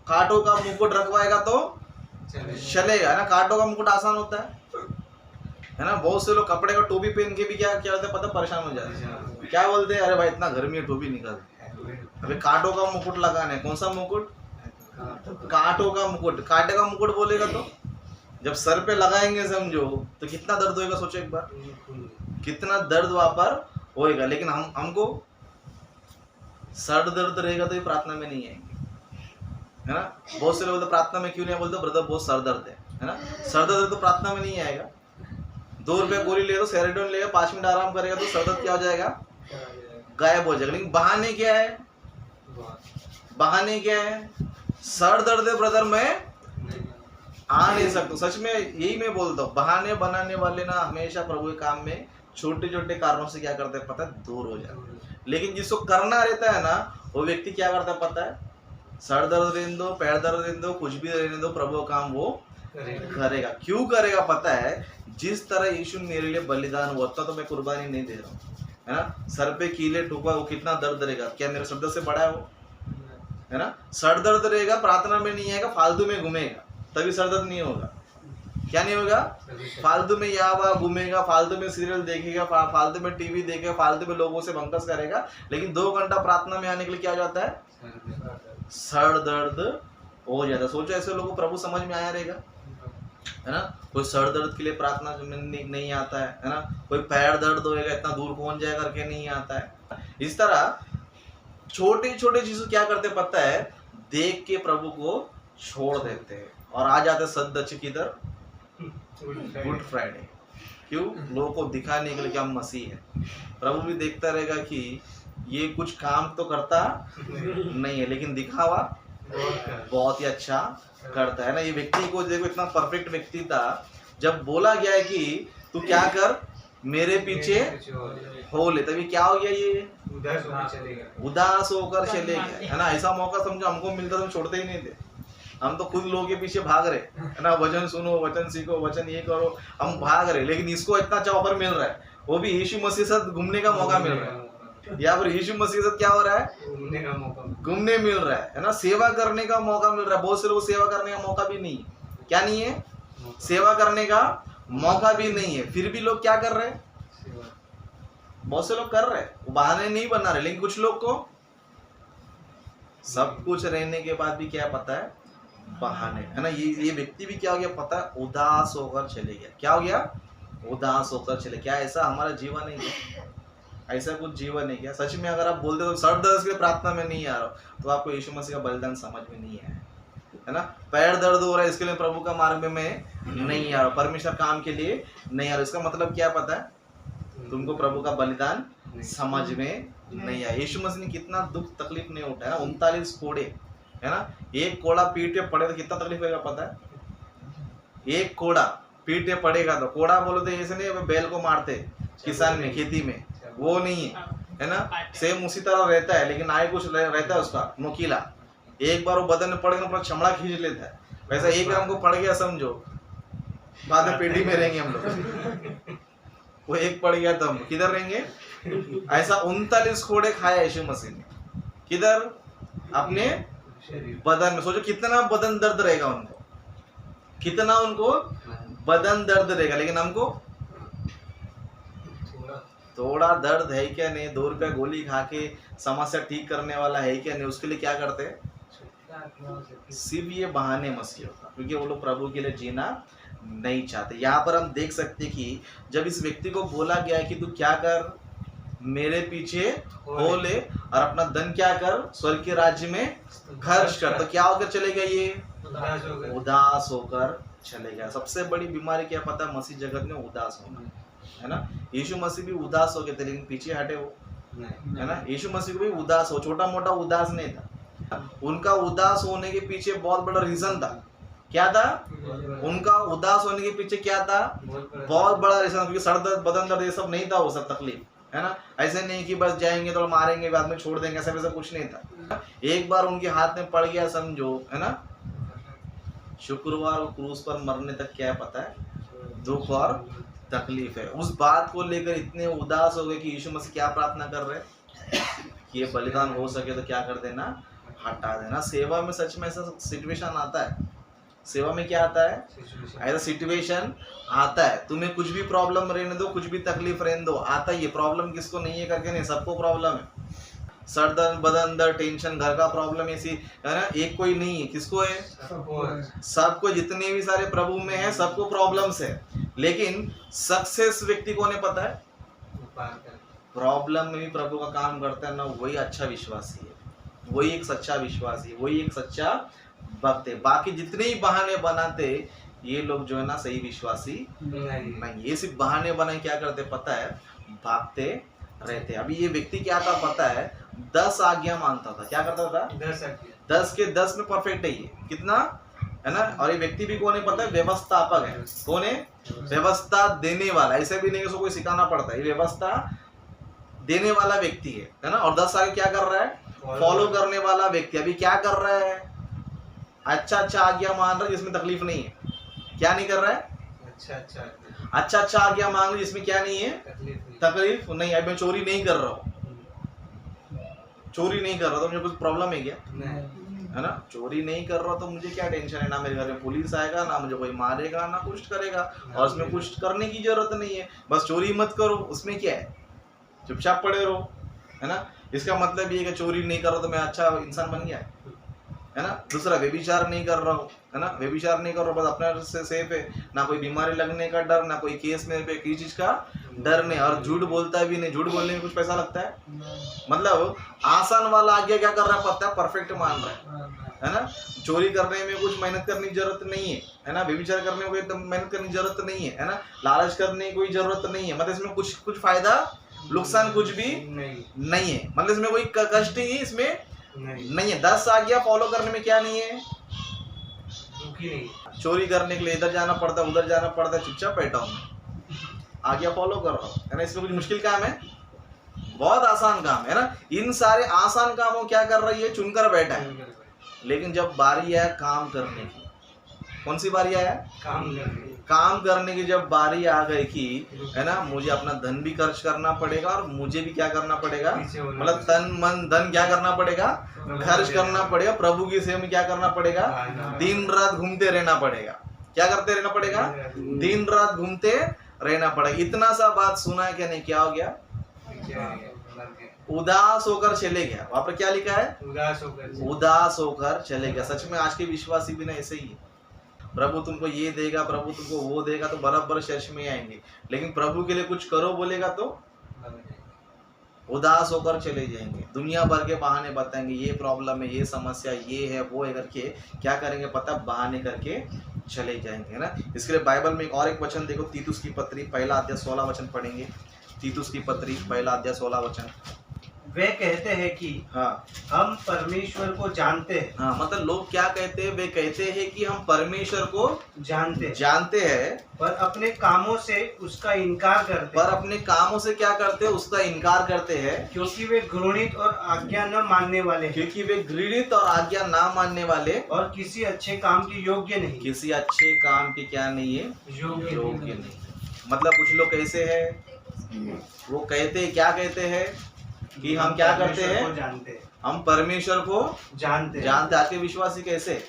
कांटों का मुकुट रखवाएगा तो चलेगा, है ना। कांटों का मुकुट आसान होता है ना। बहुत से लोग कपड़े का टोपी पहन के भी क्या होता है पता, परेशान हो जाते हैं। क्या बोलते हैं, अरे भाई इतना गर्मी है, टोपी निकाल। अभी कांटों का मुकुट लगाना है, कौन सा मुकुट, कांटों का मुकुट। कांटे का मुकुट बोलेगा तो जब सर पे लगाएंगे समझो तो कितना दर्द होएगा, सोचो एक बार, कितना दर्द वहां पर होएगा। लेकिन हमको सर दर्द रहेगा तो ये प्रार्थना में नहीं आएंगे, है ना। बहुत से लोग बोलते प्रार्थना में क्यों नहीं बोलते, ब्रदर बहुत सर दर्द है ना। सर दर्द तो प्रार्थना में नहीं आएगा। 2 रुपये गोली ले तो सेरेडोन लेगा, 5 मिनट आराम करेगा तो सर दर्द क्या हो जाएगा, गायब हो जाएगा। लेकिन बहाने क्या है, बहाने क्या है, सर दर्द है ब्रदर मैं आ नहीं सकता। सच में यही मैं बोलता हूँ, बहाने बनाने वाले ना हमेशा प्रभु के काम में छोटे छोटे कारणों से क्या करते हैं पता है, दूर हो जाते हैं। लेकिन जिसको करना रहता है ना, वो व्यक्ति क्या करता है पता है, सर दर्द रहने दो, पैर दर्द रहने दो, कुछ भी रहने दो, प्रभु का काम वो करेगा। क्यों करेगा पता है, जिस तरह यीशु मेरे लिए बलिदान हुआ तो मैं कुर्बानी नहीं दे रहा हूँ, है ना। सर पे कीले ठुकवा, वो कितना दर्द रहेगा, क्या मेरे सर दर्द से बड़ा है वो, है ना। सर दर्द रहेगा, प्रार्थना में नहीं आएगा, फालतू में घूमेगा, तभी सर दर्द नहीं होगा। क्या नहीं होगा, फालतू में यहाँ वहाँ घूमेगा, फालतू में सीरियल देखेगा, फालतू में टीवी देखेगा, फालतू में लोगों से बंकस करेगा, लेकिन 2 घंटा प्रार्थना में आने के लिए क्या हो जाता है, सर दर्द हो जाता है। सोचो ऐसे लोगों को प्रभु समझ में आया रहेगा, है ना। कोई सर दर्द के लिए प्रार्थना में नहीं आता है ना। कोई पैर दर्द होएगा, इतना दूर कौन जाए करके नहीं आता है। इस तरह छोटे छोटे चीजें क्या करते पता है, देख के प्रभु को छोड़ देते हैं और आ जाते सद्दच किधर, गुड फ्राइडे। क्यों? लोगों को दिखाने के लिए कि हम मसीह है। प्रभु भी देखता रहेगा कि ये कुछ काम तो करता नहीं है लेकिन दिखावा बहुत ही अच्छा करता है ना। ये व्यक्ति को देखो, इतना परफेक्ट व्यक्ति था, जब बोला गया है कि तू क्या कर, मेरे पीछे हो ले, तभी क्या हो गया, ये उदास होकर चले गए, है ना। ऐसा मौका समझो हमको मिलता तो हम छोड़ते ही नहीं थे। हम तो खुद लोगों के पीछे भाग रहे, है ना, वचन सुनो, वचन सीखो, वचन ये करो, हम भाग रहे। लेकिन इसको इतना अच्छा ऑफर मिल रहा है, वो भी यीशु मसीह के साथ घूमने का मौका मिल रहा है। यहाँ पर यीशु मसीह के साथ क्या हो रहा है, घूमने मिल रहा है ना, सेवा करने का मौका मिल रहा है। बहुत से लोग सेवा करने का मौका भी नहीं है, क्या नहीं है, सेवा करने का मौका भी नहीं है, फिर भी लोग क्या कर रहे हैं, बहुत से लोग कर रहे हैं, बहाने नहीं बना रहे। लेकिन कुछ लोग को सब कुछ रहने के बाद भी क्या पता है, बहाने, है ना। ये व्यक्ति भी क्या हो गया पता है, उदास होकर चले गया। क्या हो गया, उदास होकर चले। क्या ऐसा हमारा जीवन है क्या? ऐसा कुछ जीवन है क्या? सच में अगर आप बोलते हो सर दर्द के लिए प्रार्थना में नहीं आ रहा तो आपको यीशु मसीह का बलिदान समझ में नहीं आया, है ना। पैर दर्द हो रहा है इसके लिए प्रभु का मार्ग में नहीं आ रहा, परमेश्वर काम के लिए नहीं आ रहा, इसका मतलब क्या पता है, तुमको प्रभु का बलिदान समझ में नहीं आया। यीशु मसीह ने कितना दुख तकलीफ नहीं उठाया ना, 39 कोड़े, है ना। एक कोड़ा पीठ पे पड़े तो कितना तकलीफ होगा पता है। एक कोड़ा पीठ पे पड़ेगा तो, कोड़ा बोलो तो ऐसे नहीं बैल को मारते किसान में खेती में, वो नहीं है ना। सेम उसी तरह रहता है, लेकिन आए कुछ रहता है उसका नुकीला। एक बार वो बदन में पड़ गया तो चमड़ा खींच लेता है, वैसा एक हमको पड़ गया समझो, बाद में पेटी में रहेंगे हम लोग। वो एक पड़ गया तो हम किधर रहेंगे। ऐसा 39 कोड़े खाया यीशु मसीह ने, किधर, अपने बदन में। सोचो कितना बदन दर्द रहेगा उनको, कितना उनको बदन दर्द रहेगा। लेकिन हमको थोड़ा दर्द है क्या नहीं, 2 रुपया गोली खा के समस्या ठीक करने वाला है क्या नहीं, उसके लिए क्या करते हैं, सिर्फ ये बहाने मसीह होता, क्योंकि वो लोग प्रभु के लिए जीना नहीं चाहते। यहाँ पर हम देख सकते कि जब इस व्यक्ति को बोला गया है कि तू क्या कर, मेरे पीछे हो ले और अपना धन क्या कर, स्वर्ग के राज्य में खर्च कर, तो क्या होकर चले गए, ये उदास होकर चले गए। सबसे बड़ी बीमारी क्या पता है, मसीह जगत में उदास होना, है ना। यीशु मसीह भी उदास हो गए थे लेकिन पीछे हटे वो, है ना। यीशु मसीह को भी उदास हो, छोटा मोटा उदास नहीं था, उनका उदास होने के पीछे बहुत बड़ा रीजन था। क्या था उनका उदास होने के पीछे, क्या था, बहुत बड़ा रीजन, क्योंकि सर दर्द, बदन दर्द, ये सब नहीं था वो सब तकलीफ, है ना। ऐसे नहीं कि बस जाएंगे तो मारेंगे बाद में छोड़ देंगे, ऐसा वैसा कुछ नहीं था। एक बार उनके हाथ में पड़ गया समझो, है ना, शुक्रवार को क्रूस पर मरने तक क्या पता है, दुख और तकलीफ है। उस बात को लेकर इतने उदास हो गए कि यीशु मसीह क्या प्रार्थना कर रहे हैं कि ये बलिदान हो सके तो क्या कर देना, हटा देना। सेवा में सच में ऐसा सिचुएशन आता है, सेवा में क्या आता है, ऐसा सिचुएशन आता है। तुम्हें कुछ भी प्रॉब्लम रहने दो, कुछ भी तकलीफ रहने दो, आता ही है। प्रॉब्लम किसको नहीं है करके नहीं, सबको प्रॉब्लम है। सर दर्द, बदन दर्द, टेंशन, घर का प्रॉब्लम ऐसी, है ना, एक कोई नहीं है, किसको है, सबको। जितने भी सारे प्रभु में है सबको प्रॉब्लम्स है, लेकिन सक्सेस व्यक्ति को नहीं पता है, प्रॉब्लम में भी प्रभु का काम करता है ना, वही अच्छा विश्वासी है, वही एक सच्चा विश्वासी है, वही एक सच्चा भक्त है। बाकी जितने ही बहाने बनाते ये लोग जो है ना सही विश्वासी नहीं। ये सिर्फ बहाने बनाए क्या करते पता है, भागते रहते। अभी ये व्यक्ति क्या था पता है, 10 आज्ञा मानता था। क्या करता था, 10 के 10 में परफेक्ट है ये, कितना, है ना। और ये व्यक्ति भी कौन है पता है, व्यवस्थापक है। कौन है, व्यवस्था देने वाला। ऐसे भी नहीं उसको कोई सिखाना पड़ता है, ये व्यवस्था देने वाला व्यक्ति है ना। और 10 आगे क्या कर रहा है, फॉलो करने वाला व्यक्ति। अभी क्या कर रहा है, अच्छा आज्ञा मान रहा है जिसमें तकलीफ नहीं है। क्या नहीं कर रहा है, अच्छा आज्ञा मांग रहा जिसमें क्या नहीं है, तकलीफ नहीं। अब मैं चोरी नहीं कर रहा हूँ, चोरी नहीं कर रहा तो मुझे कुछ प्रॉब्लम है क्या, है ना। चोरी नहीं कर रहा तो मुझे क्या टेंशन है, ना मेरे घर में पुलिस आएगा, ना मुझे कोई मारेगा, ना कुछ करेगा, और उसमें कुछ करने की जरूरत नहीं है। बस चोरी मत करो, उसमें क्या है, चुपचाप पड़े रहो, है ना। इसका मतलब ये कि चोरी नहीं कर रहा तो मैं अच्छा इंसान बन गया, है ना। दूसरा, व्यभिचार नहीं कर रहा हूँ, है ना, व्यभिचार नहीं कर रहा, बस अपने से सेफ है, ना कोई बीमारी लगने का डर, ना कोई केस में किसी चीज का डर नहीं, और झूठ बोलता भी नहीं। झूठ बोलने में कुछ पैसा लगता है? मतलब आसान वाला आज्ञा क्या कर रहा है पता है, परफेक्ट मान रहा है ना। चोरी करने में कुछ मेहनत करने की जरूरत नहीं है ना। व्यभिचार करने में कोई मेहनत करने की जरूरत नहीं है ना। लालच करने की कोई जरूरत नहीं है। मतलब इसमें कुछ फायदा नुकसान कुछ भी नहीं है। मतलब इसमें कोई कष्ट ही इसमें नहीं है। 10 आज्ञा फॉलो करने में क्या नहीं है, चोरी करने के लिए इधर जाना पड़ता है उधर जाना पड़ता है, चुपचाप बैठा हूँ आज्ञा फॉलो कर रहा हूँ, है ना। इसमें कुछ मुश्किल काम है? बहुत आसान काम है ना। इन सारे आसान कामों क्या कर रही है, चुनकर बैठा है। लेकिन जब बारी है काम करने की, कौन सी बारी आया? काम करने की जब बारी आ गई कि है ना, मुझे अपना धन भी खर्च करना पड़ेगा और मुझे भी क्या करना पड़ेगा, मतलब तन मन धन क्या करना पड़ेगा, खर्च करना पड़ेगा। प्रभु की सेवा में क्या करना पड़ेगा, दिन रात घूमते रहना पड़ेगा। क्या करते रहना पड़ेगा, दिन रात घूमते रहना पड़ेगा। इतना सा बात सुना क्या नहीं, क्या हो गया, उदास होकर चले गया। वहां पर क्या लिखा है, उदास होकर चले गया। सच में आज के विश्वासी भी ना ऐसे ही है। प्रभु तुमको ये देगा, प्रभु तुमको वो देगा, तो बराबर चर्च में आएंगे। लेकिन प्रभु के लिए कुछ करो बोलेगा तो उदास होकर चले जाएंगे। दुनिया भर के बहाने बताएंगे, ये प्रॉब्लम है, ये समस्या, ये है, वो है करके क्या करेंगे पता, बहाने करके चले जाएंगे, है ना। इसके लिए बाइबल में और एक वचन देखो, तीतुस की पत्री 1 अध्याय 16 वचन पढ़ेंगे। तीतुस की पत्री 1 अध्याय 16 वचन। वे कहते हैं कि हाँ, हम परमेश्वर को जानते हैं। हाँ, मतलब लोग क्या कहते हैं, वे कहते हैं कि हम परमेश्वर को जानते हैं, पर अपने कामों से उसका इनकार करते पर अपने कामों से क्या करते हैं, उसका इनकार करते हैं। क्योंकि वे घृणित और आज्ञा न मानने वाले, क्योंकि वे घृणित और आज्ञा ना मानने वाले, और किसी अच्छे काम की योग्य नहीं। किसी अच्छे काम की क्या नहीं है, योग्य नहीं। मतलब कुछ लोग कैसे हैं, वो कहते हैं, क्या कहते हैं कि हम क्या करते हैं, हम परमेश्वर को जानते। आज के विश्वासी कैसे,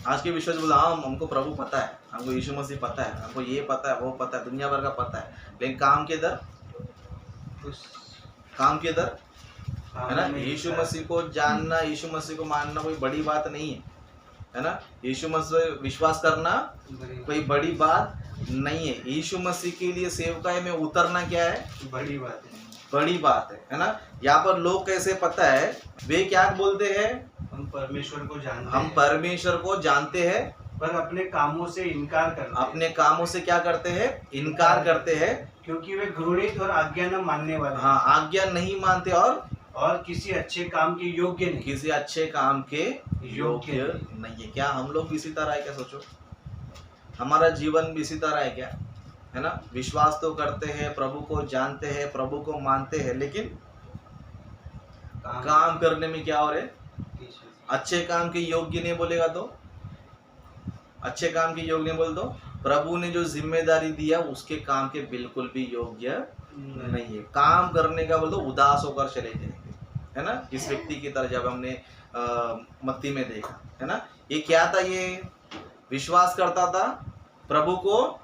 आज के विश्वासी बोला हाँ हमको प्रभु पता है, हमको यीशु मसीह पता है, हमको ये पता है, वो पता है, दुनिया भर का पता है। लेकिन काम के दर, है ना। यीशु मसीह को जानना, यीशु मसीह को मानना कोई बड़ी बात नहीं है ना। यीशु मसीह विश्वास करना कोई बड़ी बात नहीं है। यीशु मसीह के लिए सेवकाई में उतरना क्या है, बड़ी बात है ना। यहाँ पर लोग कैसे पता है, वे क्या बोलते हैं, हम परमेश्वर को जानते हैं, पर अपने कामों से इनकार करते हैं। अपने कामों से क्या करते हैं, इनकार करते हैं, क्योंकि वे घृणित और आज्ञा न मानने वाले। हाँ, आज्ञा नहीं मानते और किसी अच्छे काम के योग्य नहीं, किसी अच्छे काम के योग्य नहीं है। क्या हम लोग भी इसी तरह है क्या, सोचो हमारा जीवन भी इसी तरह है क्या, है ना। विश्वास तो करते हैं, प्रभु को जानते हैं, प्रभु को मानते हैं, लेकिन काम करने में क्या हो रहे, अच्छे काम के योग्य नहीं बोलेगा तो, अच्छे काम के योग्य नहीं बोल दो, प्रभु ने जो जिम्मेदारी दिया उसके काम के बिल्कुल भी योग्य नहीं है। काम करने का बोल दो उदास होकर चले जाएंगे, है ना। इस व्यक्ति की तरह जब हमने मत्ती में देखा, है ना, ये क्या था, ये विश्वास करता था, प्रभु को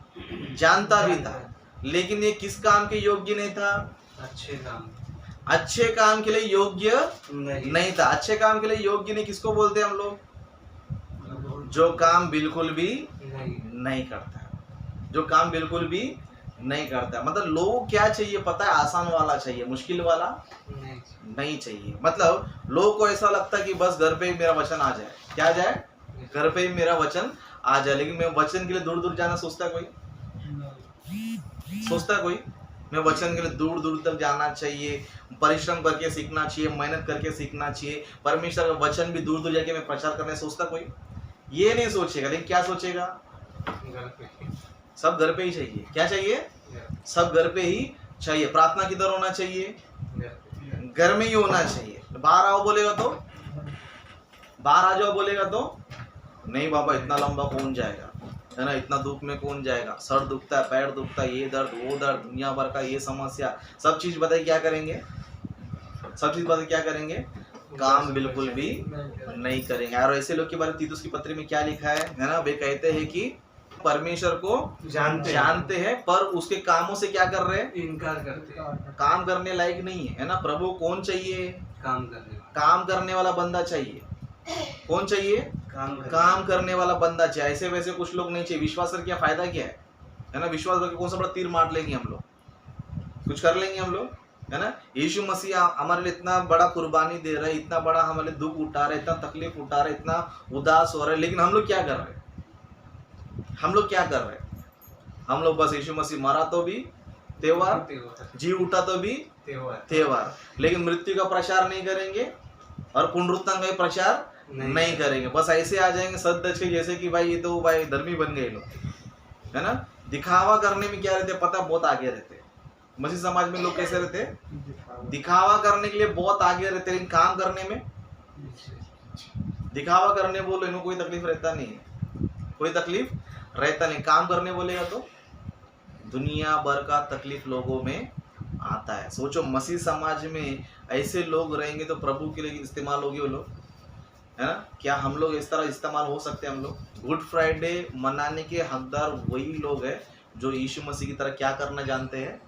जानता भी था, लेकिन ये किस काम के योग्य नहीं था, अच्छे काम के लिए योग्य नहीं था। अच्छे काम के लिए योग्य नहीं किसको बोलते हैं हम लोग, जो काम बिल्कुल भी नहीं करता, जो काम बिल्कुल भी नहीं करता। मतलब लोगों क्या चाहिए पता है, आसान वाला चाहिए, मुश्किल वाला नहीं चाहिए। मतलब लोगों को ऐसा लगता है कि बस घर पे ही मेरा वचन आ जाए, क्या आ जाए, घर पे ही मेरा वचन आ जाए। लेकिन मैं वचन के लिए दूर दूर जाना सोचता है कोई, मैं वचन के लिए दूर दूर तक जाना चाहिए, परिश्रम करके सीखना चाहिए, मेहनत करके सीखना चाहिए। परमेश्वर का वचन भी दूर दूर जाके मैं प्रचार करने सोचता कोई ये नहीं सोचेगा। लेकिन क्या सोचेगा, सब घर पे ही चाहिए। क्या चाहिए, सब घर पे ही चाहिए। प्रार्थना किधर होना चाहिए, घर में ही होना चाहिए। बाहर आओ बोलेगा तो, बाहर आ जाओ बोलेगा तो नहीं बाबा, इतना लंबा कौन जाएगा, है ना, इतना धूप में कौन जाएगा, सर दुखता है, पैर दुखता है, ये दर्द वो दर्द, दुनिया भर का ये समस्या, सब चीज बताइए क्या करेंगे, सब चीज बताइए क्या करेंगे, काम बिल्कुल भी नहीं करेंगे। और ऐसे लोग के बारे में तीतुस की पत्री में क्या लिखा है ना, वे कहते हैं कि परमेश्वर को जानते हैं पर उसके कामों से क्या कर रहे हैं, इनकार करते हैं, काम करने लायक नहीं है ना। प्रभु कौन चाहिए, काम करने वाला बंदा चाहिए। कौन चाहिए, काम करने वाला बंदा चाहिए। ऐसे वैसे कुछ लोग नहीं चाहिए। विश्वास करके क्या फायदा क्या है, है ना, विश्वास करके कौन सा बड़ा तीर मार लेंगे हम लोग, कुछ कर लेंगे हम लोग, है ना। यीशु मसीह हमारे लिए इतना बड़ा कुर्बानी दे रहे हैं, इतना बड़ा हमारे लिए दुख उठा रहे, इतना तकलीफ उठा रहे, इतना उदास हो रहे, लेकिन हम लोग क्या कर रहे हैं, हम लोग क्या कर रहे हैं, हम लोग बस यीशु मसीह मरा तो भी त्योहार, जी उठा तो भी त्योहार, लेकिन मृत्यु का प्रचार नहीं करेंगे और पुनरुत्थान का प्रचार नहीं करेंगे। बस ऐसे आ जाएंगे सच दच के, जैसे कि भाई ये तो भाई धर्मी बन गए लोग, है ना। दिखावा करने में क्या रहते, पता बहुत आगे रहते। मसीह समाज में लोग कैसे रहते, दिखावा करने के लिए बहुत आगे रहते, लेकिन काम करने में, दिखावा करने बोलो इनको कोई तकलीफ रहता नहीं है, कोई तकलीफ रहता नहीं। काम करने बोलेगा तो दुनिया भर का तकलीफ लोगों में आता है। सोचो मसीह समाज में ऐसे लोग रहेंगे तो प्रभु के लिए इस्तेमाल होगी वो लोग, है ना। क्या हम लोग इस तरह इस्तेमाल हो सकते हैं? हम लोग गुड फ्राइडे मनाने के हकदार वही लोग हैं जो यीशु मसीह की तरह क्या करना जानते हैं,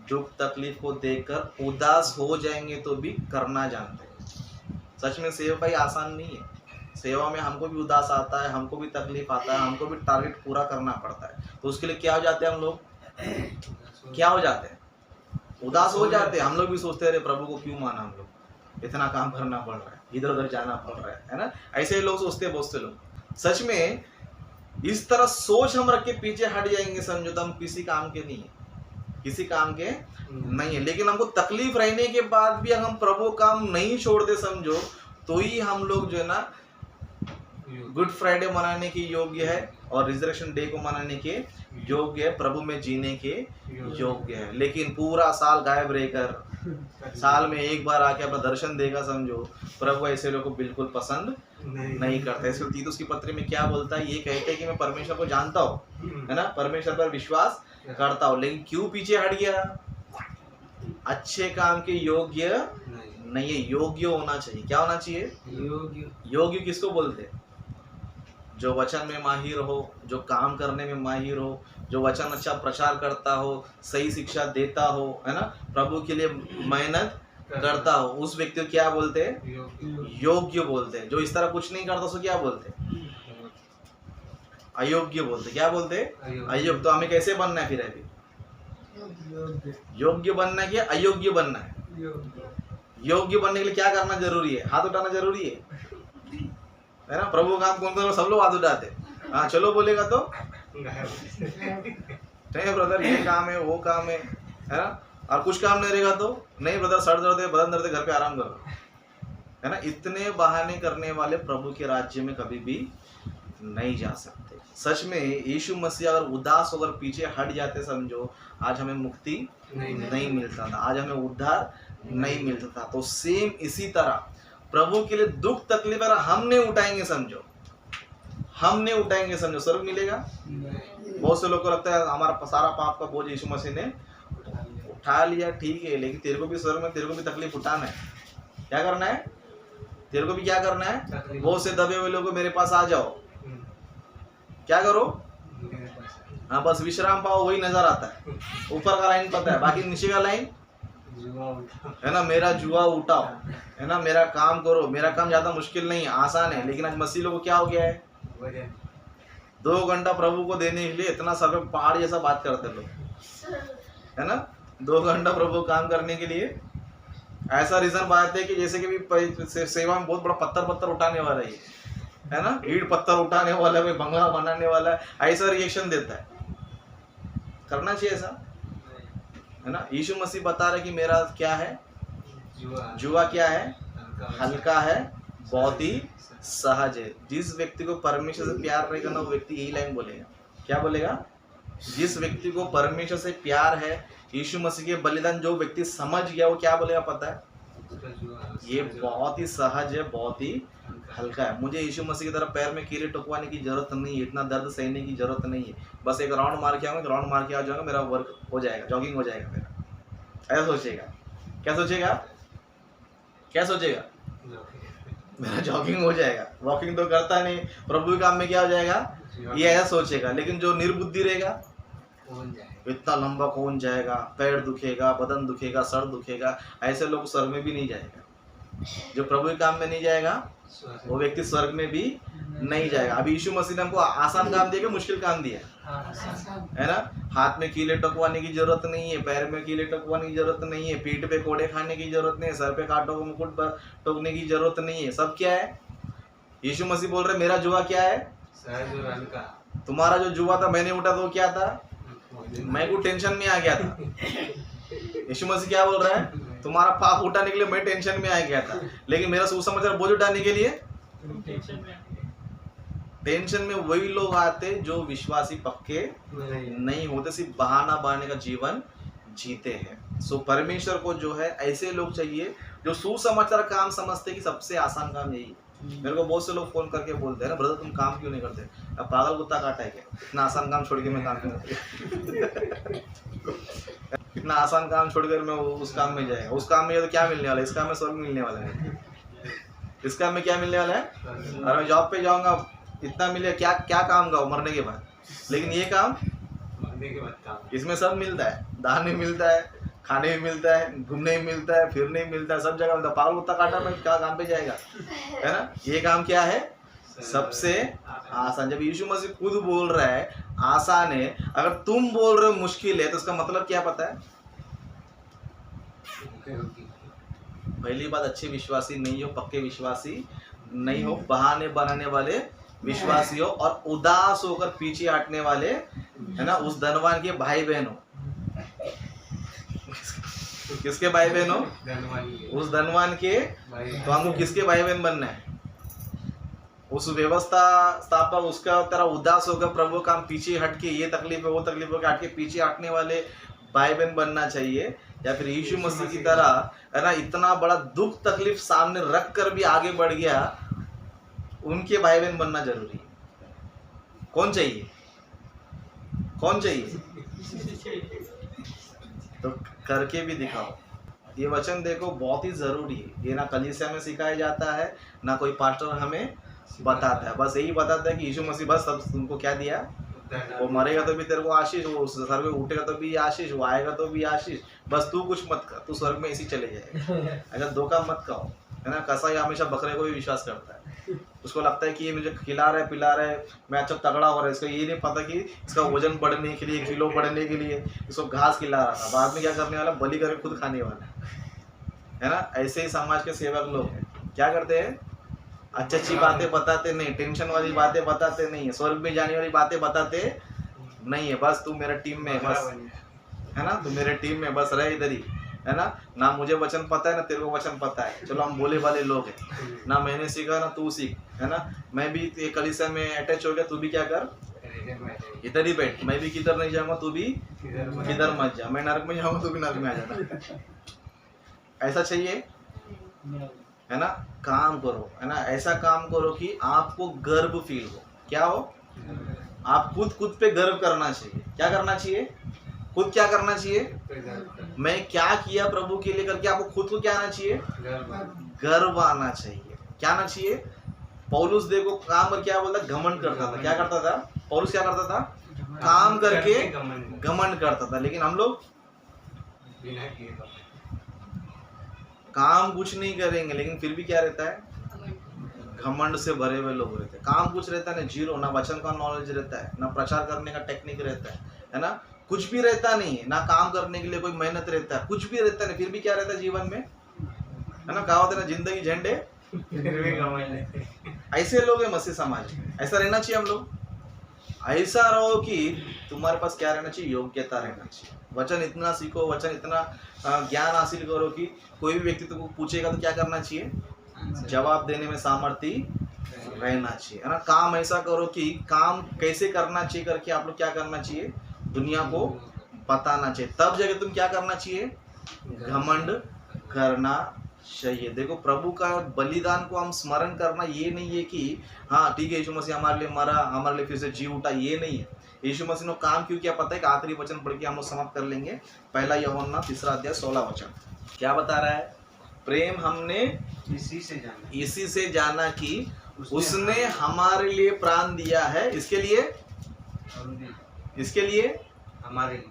दुख तकलीफ को देखकर उदास हो जाएंगे तो भी करना जानते हैं। सच में सेवा भाई आसान नहीं है, सेवा में हमको भी उदास आता है, हमको भी तकलीफ आता है, हमको भी टारगेट पूरा करना पड़ता है। तो उसके लिए क्या हो जाते हैं हम लोग, क्या हो जाते हैं, उदास हो जाते हैं। हम लोग भी सोचते हैं अरे प्रभु को क्यों माना, हम लोग इतना काम करना पड़ रहा है, इधर उधर जाना पड़ रहा है ना। ऐसे ही लोग सोचते हैं बहुत से लोग। सच में इस तरह सोच हम रख के पीछे हट जाएंगे समझो तो हम किसी काम के नहीं है, किसी काम के नहीं है। लेकिन हमको तकलीफ रहने के बाद भी अगर हम प्रभु काम नहीं छोड़ते समझो तो ही हम लोग जो है ना गुड फ्राइडे मनाने के योग्य है और रिजरेक्शन डे को मनाने के योग्य है, प्रभु में जीने के योग्य है। लेकिन पूरा साल गायब रहकर साल में एक बार आके अपना दर्शन देगा समझो, प्रभु ऐसे लोगों को बिल्कुल पसंद नहीं करता। इसलिए तीतुस की पत्री में क्या बोलता है, ये कहते हैं कि मैं परमेश्वर को जानता हूँ, है ना, परमेश्वर पर विश्वास करता हूँ, लेकिन क्यों पीछे हट गया, अच्छे काम के योग्य नहीं है। योग्य होना चाहिए। क्या होना चाहिए, योग्य। योग्य किसको बोलते हैं, जो वचन में माहिर हो, जो काम करने में माहिर हो, जो वचन अच्छा प्रचार करता हो, सही शिक्षा देता हो, है ना, प्रभु के लिए मेहनत करता हो, उस व्यक्ति को क्या बोलते हैं, योग्य बोलते हैं। जो इस तरह कुछ नहीं करता उसको क्या बोलते हैं, अयोग्य बोलते। क्या बोलते हैं, अयोग्य। तो हमें कैसे बनना है फिर, अभी योग्य बनना है कि अयोग्य बनना है? योग्य बनने के लिए क्या करना जरूरी है, हाथ उठाना जरूरी है ना। प्रभु का काम कौन कौन, सब लोग हाथ उठाते, हाँ चलो बोलेगा तो नहीं ब्रदर ये काम है वो काम है ना। और कुछ काम नहीं रहेगा तो नहीं ब्रदर सर दर्द है, बदन दर्द है, घर पे आराम करो, है ना। इतने बहाने करने वाले प्रभु के राज्य में कभी भी नहीं जा सकते। सच में यीशु मसीह अगर उदास होकर पीछे हट जाते समझो, आज हमें मुक्ति नहीं मिलता था, आज हमें उद्धार नहीं मिलता था। तो सेम इसी तरह प्रभु के लिए दुख तकलीफ अगर हमने उठाएंगे समझो, हमने उठाएंगे समझो, स्वर्ग मिलेगा? बहुत से लोग को लगता है हमारा सारा पाप का बोझ यीशु मसीह ने उठा लिया, ठीक है, लेकिन तेरे को भी स्वर्ग में तेरे को भी तकलीफ उठाना है। क्या करना है, तेरे को भी क्या करना है, बहुत से दबे हुए लोगों मेरे पास आ जाओ, क्या करो, हाँ बस विश्राम पाओ, वही नजर आता है। ऊपर का लाइन पता है, बाकी नीचे का लाइन है ना, मेरा जुआ उठाओ, है ना, मेरा काम करो। मेरा काम ज्यादा मुश्किल नहीं है, आसान है। लेकिन आज मसीह लोगों को क्या हो गया है, 2 घंटा प्रभु को देने के लिए इतना सब पहाड़ जैसा बात करते लोग, है ना। 2 घंटा प्रभु काम करने के लिए ऐसा रीजन बताते हैं कि जैसे कि सेवा में बहुत बड़ा पत्थर उठाने वाला है ना, ईंट पत्थर उठाने वाला है, बंगला बनाने वाला है, ऐसा रिएक्शन देता है। करना चाहिए ऐसा, है ना। यीशु मसीह बता रहे कि मेरा क्या है, जुआ क्या है, हल्का है, बहुत ही सहज है। जिस व्यक्ति को परमेश्वर से प्यार रहेगा ना, वो व्यक्ति यही लाइन बोलेगा। क्या बोलेगा, जिस व्यक्ति को परमेश्वर से प्यार है, यीशु मसीह के बलिदान जो व्यक्ति समझ गया, वो क्या बोलेगा पता है, ये बहुत ही सहज है, बहुत ही हल्का है। मुझे यीशु मसीह की तरह पैर में कीड़े टुकवाने की जरूरत नहीं है, इतना दर्द सहने की जरूरत नहीं है। बस एक राउंड मार के आऊँगा, राउंड मार के आ जाऊँगा, मेरा वर्क हो जाएगा, जॉगिंग हो जाएगा मेरा। ऐसा सोचेगा। क्या सोचेगा, क्या सोचेगा, मेरा जॉगिंग हो जाएगा। वॉकिंग तो करता नहीं, प्रभु के काम में क्या हो जाएगा, ये ऐसा सोचेगा। लेकिन जो निर्बुद्धि रहेगा, इतना लंबा कौन जाएगा, पैर दुखेगा, बदन दुखेगा, सर दुखेगा, ऐसे लोग सर में भी नहीं जाएगा। जो प्रभु के काम में नहीं जाएगा वो व्यक्ति स्वर्ग में भी नहीं जाएगा। अभी यीशु मसीह ने हमको आसान काम दिया कि मुश्किल काम दिया है ना। हाथ में कीले टकवाने की जरूरत नहीं है, पैर में कीले टकवाने की जरूरत नहीं है, पीठ पे कोड़े खाने की जरूरत नहीं है, सर पे कांटों को मुकुट टोकने की जरूरत नहीं है। सब क्या है? यीशु मसीह बोल रहे मेरा जुआ क्या है? तुम्हारा जो जुआ था मैंने उठा तो क्या था? मैं को टेंशन में आ गया था। यीशु मसीह क्या बोल रहा है? तुम्हारा पाप उठाने के लिए मैं टेंशन में आ गया था, लेकिन मेरा सुसमाचार बोझ उठाने के लिए टेंशन में वही लोग आते जो विश्वासी पक्के नहीं होते, सिर्फ बहाना बनाने का जीवन जीते हैं। सो परमेश्वर को जो है ऐसे लोग चाहिए जो सुसमाचार काम समझते कि सबसे आसान काम यही है। मेरे को बहुत से लोग फोन करके बोलते हैं ना, ब्रदर तुम काम क्यों नहीं करते? अब पागल कुत्ता काटा है क्या? इतना आसान काम छोड़ के मैं काम क्यों करते? इतना आसान काम छोड़कर मैं उस काम में जाएगा। उस काम में तो क्या मिलने वाला है? इस काम में स्वर्ग मिलने वाला है। इस काम में क्या मिलने वाला है? और मैं जॉब पे जाऊंगा इतना मिले, क्या क्या काम का मरने के बाद। लेकिन ये काम मरने के बाद काम, इसमें सब मिलता है, दाने मिलता है, खाने भी मिलता है, घूमने भी मिलता है, फिरने भी मिलता है, सब जगह मिलता है। पागल कुत्ता काटा में क्या काम पे जाएगा, है ना। ये काम क्या है? सबसे आसान। जब यीशु मसीह खुद बोल रहा है आसान है, अगर तुम बोल रहे हो मुश्किल है, तो उसका मतलब क्या पता है? पहली बात, अच्छे विश्वासी नहीं हो, पक्के विश्वासी नहीं हो, बहाने बनाने वाले विश्वासी हो और उदास होकर पीछे हटने वाले, है ना, उस धनवान के भाई बहन हो। किसके भाई बहन हो? उस धनवान के। तो हमको किसके भाई बहन बनना है? उस व्यवस्था स्थापक उसका तरह उदास होकर प्रभु काम पीछे हट के, ये तकलीफ है वो तकलीफ है हट के पीछे हटने वाले भाई बहन बनना चाहिए, या फिर यीशु मसीह की तरह, है ना, इतना बड़ा दुख तकलीफ सामने रख कर भी आगे बढ़ गया, उनके भाई बहन बनना जरूरी है। कौन चाहिए? कौन चाहिए? तो करके भी दिखाओ। ये वचन देखो बहुत ही जरूरी है। ये ना कलीसिया में सिखाया जाता है, ना कोई पास्टर हमें बताता है। बस यही बताता है कि यीशु मसीह बस सब तुमको क्या दिया, वो मरेगा तो भी तेरे को आशीष, वो स्वर्ग में उठेगा तो भी आशीष, वो आएगा तो भी आशीष। बस तू कुछ मत कर, तू स्वर्ग में इसी चले जाएगा। अगर धोखा मत खाओ, है ना। कसाई हमेशा बकरे को भी विश्वास करता है। उसको लगता है कि ये मुझे खिला रहा है पिला रहा है, मैं अच्छा तगड़ा हो रहा है। इसको ये नहीं पता कि इसका वजन बढ़ने के लिए, किलो बढ़ने के लिए इसको घास खिला रहा था, बाद में क्या करने वाला? बलि करके खुद खाने वाला है ना। ऐसे ही समाज के सेवक लोग हैं, क्या करते हैं? अच्छी बातें बताते नहीं, टेंशन वाली बातें बताते नहीं है, स्वर्ग में जाने वाली बातें बताते नहीं है। बस तू मेरा टीम में बस, है ना, तू मेरे टीम में बस रहे इधर ही, है ना मुझे वचन पता है ना तेरे को वचन पता है, चलो हम बोले वाले लोग हैं ना। मैंने सीखा ना तू सीख, है ना। मैं भी एक कलीसिया में अटैच हो गया, तू भी क्या कर, इधर ही बैठ। मैं भी किधर नहीं जाऊंगा, तू भी किधर मत जा। मैं नरक में जाऊंगा, तू भी नरक में आ जाना। ऐसा चाहिए, है ना। काम करो, है ना, ऐसा काम करो कि आपको गर्व फील हो। क्या हो? आप खुद पे गर्व करना चाहिए। क्या करना चाहिए? खुद क्या करना चाहिए? मैं क्या किया प्रभु के लिए करके आपको खुद को क्या आना चाहिए? गर्व आना चाहिए। क्या आना चाहिए? पौलुस देखो काम कर क्या बोलता, घमंड करता था। क्या करता था पौलुस? क्या करता था? काम करके घमंड करता था। लेकिन हम लोग काम कुछ नहीं करेंगे, लेकिन फिर भी क्या रहता है? घमंड से भरे हुए लोग रहते हैं। काम कुछ रहता है ना, जीरो, ना वचन का नॉलेज रहता है, ना प्रचार करने का टेक्निक रहता है ना, कुछ भी रहता नहीं है, ना काम करने के लिए कोई मेहनत रहता है, कुछ भी रहता नहीं, फिर भी क्या रहता है जीवन में, है ना। कहावत है ना, जिंदगी झंडे ऐसे लोग हैं मसीह समाज में। ऐसा रहना चाहिए हम लोग। ऐसा रहो कि तुम्हारे पास क्या रहना चाहिए? योग्यता रहना चाहिए। वचन इतना सीखो, वचन इतना ज्ञान हासिल करो कि कोई भी व्यक्ति तुमको पूछेगा तो क्या करना चाहिए? जवाब देने में सामर्थ्य रहना चाहिए, है ना। काम ऐसा करो कि काम कैसे करना चाहिए करके आप लोग क्या करना चाहिए? दुनिया को बताना चाहिए। तब जगह तुम क्या करना चाहिए? घमंड करना चाहिए। देखो प्रभु का बलिदान को हम स्मरण करना ये नहीं है कि हाँ ठीक है यीशु मसीह हमारे लिए मरा, हमारे लिए फिर से जी उठा, ये नहीं है। यीशु मसीह ने काम क्यों किया पता है? कि आखिरी वचन पढ़ के हम लोग समाप्त कर लेंगे। पहला यूहन्ना 3 अध्याय 16 वचन क्या बता रहा है? प्रेम हमने इसी से जाना कि उसने हमारे लिए प्राण दिया है। इसके लिए हमारे लिए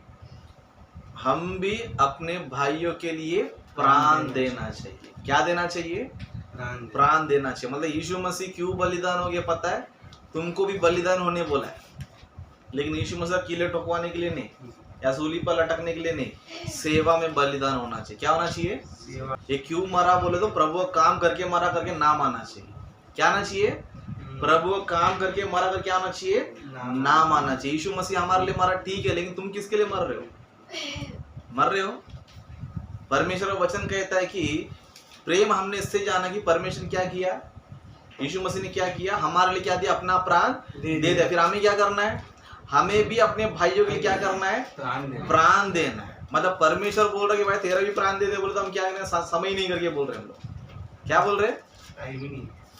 हम भी अपने भाइयों के लिए प्राण देना चाहिए। क्या देना चाहिए? प्राण देना चाहिए। मतलब यीशु मसीह क्यों बलिदान हो गया पता है? तुमको भी बलिदान होने बोला है, लेकिन यीशु मसीह कीले ठोकवाने के लिए नहीं या सूली पर लटकने के लिए नहीं, सेवा में बलिदान होना चाहिए। क्या होना चाहिए? ये क्यों मरा बोले तो प्रभु काम करके मरा करके नाम आना चाहिए। क्या आना चाहिए? प्रभु काम करके मरा करके आना चाहिए, नाम आना चाहिए। यीशु मसीह हमारे लिए मरा ठीक है, लेकिन तुम किसके लिए मर रहे हो? मर रहे हो। परमेश्वर का वचन कहता है कि प्रेम हमने इससे जाना कि परमेश्वर क्या किया, यीशु मसीह ने क्या किया, हमारे लिए क्या दिया, अपना प्राण दे दिया। फिर हमें क्या करना है? हमें भी अपने भाइयों के लिए क्या करना है? प्राण देना है। मतलब परमेश्वर बोल रहे कि भाई तेरा भी प्राण दे दे, बोले तो हम क्या करें? समय ही नहीं करके बोल रहे हम लोग। क्या बोल रहे?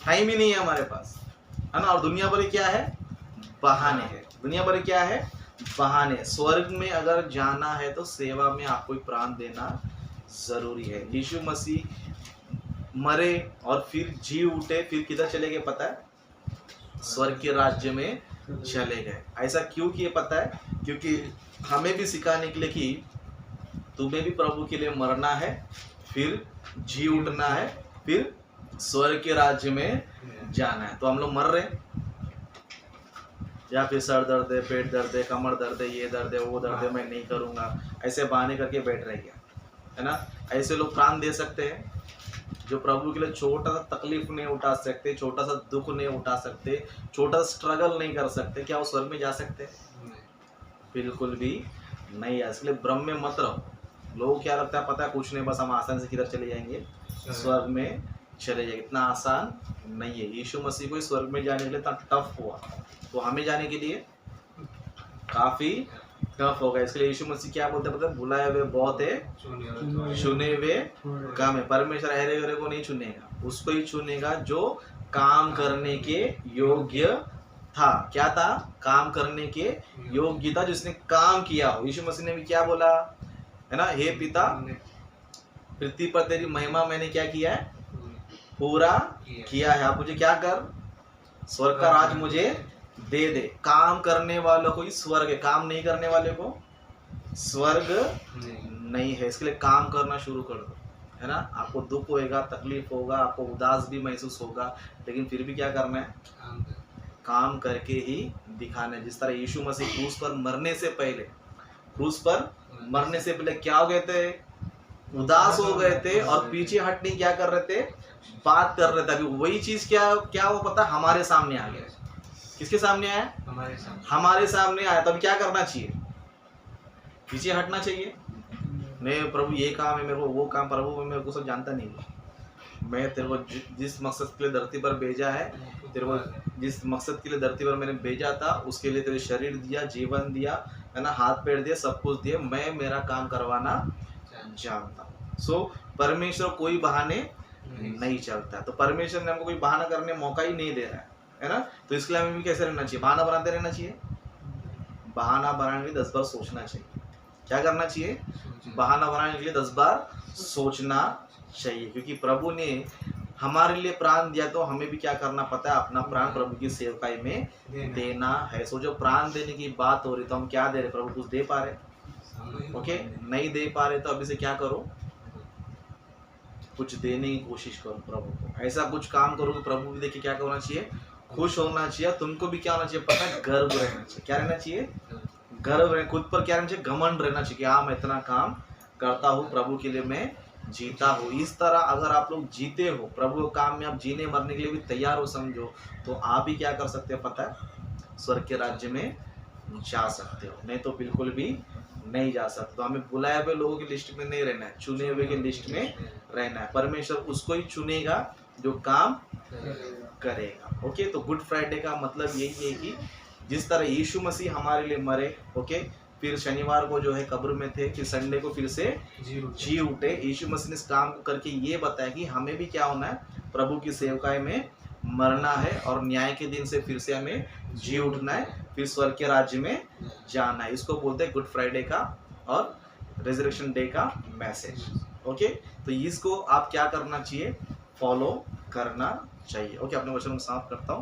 टाइम ही नहीं है हमारे पास, है ना। और दुनिया भर क्या है? बहाने है। दुनिया भर क्या है? बहाने। स्वर्ग में अगर जाना है तो सेवा में आपको प्राण देना जरूरी है। यीशु मसीह मरे और फिर जी उठे, फिर किधर चले गए पता है? स्वर्ग के राज्य में चले गए। ऐसा क्यों किए पता है? क्योंकि हमें भी सिखाने के लिए कि तुम्हें भी प्रभु के लिए मरना है, फिर जी उठना है, फिर स्वर्ग के राज्य में जाना है। तो हम लोग मर रहे हैं, या फिर सर दर्द है, पेट दर्द है, कमर दर्द है, ये दर्द है, वो दर्द है, मैं नहीं करूँगा, ऐसे बहाने करके बैठ रह गया, है ना। ऐसे लोग प्राण दे सकते हैं जो प्रभु के लिए छोटा सा तकलीफ नहीं उठा सकते, छोटा सा दुख नहीं उठा सकते, छोटा सा स्ट्रगल नहीं कर सकते। क्या वो स्वर्ग में जा सकते हैं? बिल्कुल भी नहीं है। इसलिए भ्रम में मत रहो। लोगों क्या लगता है पता है? कुछ नहीं, बस हम आसान से किधर चले जाएंगे? स्वर्ग में चले जाएंगे। इतना आसान नहीं है। यीशु मसीह को स्वर्ग में जाने के लिए इतना टफ हुआ, तो हमें जाने के लिए काफी टफ होगा। इसलिए यीशु मसीह क्या बोलते हैं? बुलाए हुए बहुत है, चुने हुए कम है। परमेश्वर अहरे गहरे को नहीं चुनेगा, उसको ही चुनेगा जो काम करने के योग्य था। क्या था? काम करने के योग्य था, जिसने काम किया हो। यीशु मसीह ने भी क्या बोला है ना? हे पिता, पृथ्वी पर तेरी महिमा मैंने क्या किया है? पूरा किया है। आप मुझे क्या कर? स्वर्ग का राज मुझे दे दे। काम करने वालों को ही स्वर्ग है, काम नहीं करने वाले को स्वर्ग नहीं है। इसके लिए काम करना शुरू कर दो, है ना। आपको दुख होएगा, तकलीफ होगा, आपको उदास भी महसूस होगा, लेकिन फिर भी क्या करना है? काम करके ही दिखाना है। जिस तरह यीशु मसीह क्रूस पर मरने से पहले क्या हो गए थे? उदास हो गए थे और पीछे हट नहीं क्या कर रहे थे? बात कर रहे थे। अभी वही चीज क्या वो पता हमारे सामने आ गया। किसके सामने आया? हमारे सामने आया। तब क्या करना चाहिए? पीछे हटना चाहिए। नहीं प्रभु ये काम है मेरे को, वो काम, प्रभु मेरे को सब जानता नहीं, मैं तेरे को जिस मकसद के लिए धरती पर भेजा है, तेरे को जिस मकसद के लिए धरती पर मैंने भेजा था, उसके लिए तेरे शरीर दिया, जीवन दिया, है ना, हाथ पैर दिए, सब कुछ दिए। मैं मेरा काम करवाना जानता हूँ। सो परमेश्वर कोई बहाने नहीं चलता। तो परमेश्वर ने हमको कोई बहाना करने मौका ही नहीं दे रहा है ना। तो इसके लिए हमें भी कैसे रहना चाहिए? बहाना बनाते रहना चाहिए। बहाना बनाने के लिए 10 बार सोचना चाहिए। क्या करना चाहिए? बहाना बनाने के लिए 10 बार सोचना चाहिए। क्योंकि प्रभु ने हमारे लिए प्राण दिया, तो हमें भी क्या करना पता है? अपना प्राण प्रभु की सेवकाई में देना है। सो जो प्राण देने की बात हो रही, तो हम क्या दे रहे? प्रभु कुछ दे पा रहे? ओके, नहीं दे पा रहे तो अभी से क्या करो? कुछ देने की कोशिश करो प्रभु को। ऐसा कुछ काम करो तो प्रभु भी देखिए क्या करना चाहिए? खुश होना चाहिए। तुमको भी क्या होना चाहिए पता है? गर्व रहना चाहिए। क्या रहना चाहिए? गर्व रहना। खुद पर क्या रहना चाहिए? घमंड रहना चाहिए कि हाँ मैं इतना काम करता हूँ, प्रभु के लिए मैं जीता हूँ। इस तरह अगर आप लोग जीते हो, प्रभु के काम में आप जीने मरने के लिए भी तैयार हो समझो, तो आप ही क्या कर सकते हो पता है? स्वर्ग के राज्य में जा सकते हो। नहीं तो बिल्कुल भी नहीं जा सकते। तो हमें बुलाए हुए लोगों की लिस्ट में नहीं रहना है, चुने हुए की लिस्ट में रहना है। परमेश्वर उसको ही चुनेगा जो काम करेगा। ओके, तो गुड फ्राइडे का मतलब यही है कि जिस तरह यीशु मसीह हमारे लिए मरे, ओके, फिर शनिवार को जो है कब्र में थे, फिर संडे को फिर से जी उठे। यीशु मसीह ने इस काम को करके ये बताया कि हमें भी क्या होना है? प्रभु की सेवकाई में मरना है और न्याय के दिन से फिर से हमें जी उठना है, फिर स्वर्ग के राज्य में जाना है। इसको बोलते हैं गुड फ्राइडे का और रेजरेक्शन डे का मैसेज। ओके, तो इसको आप क्या करना चाहिए? फॉलो करना चाहिए। ओके, अपने वचन को समाप्त करता हूँ।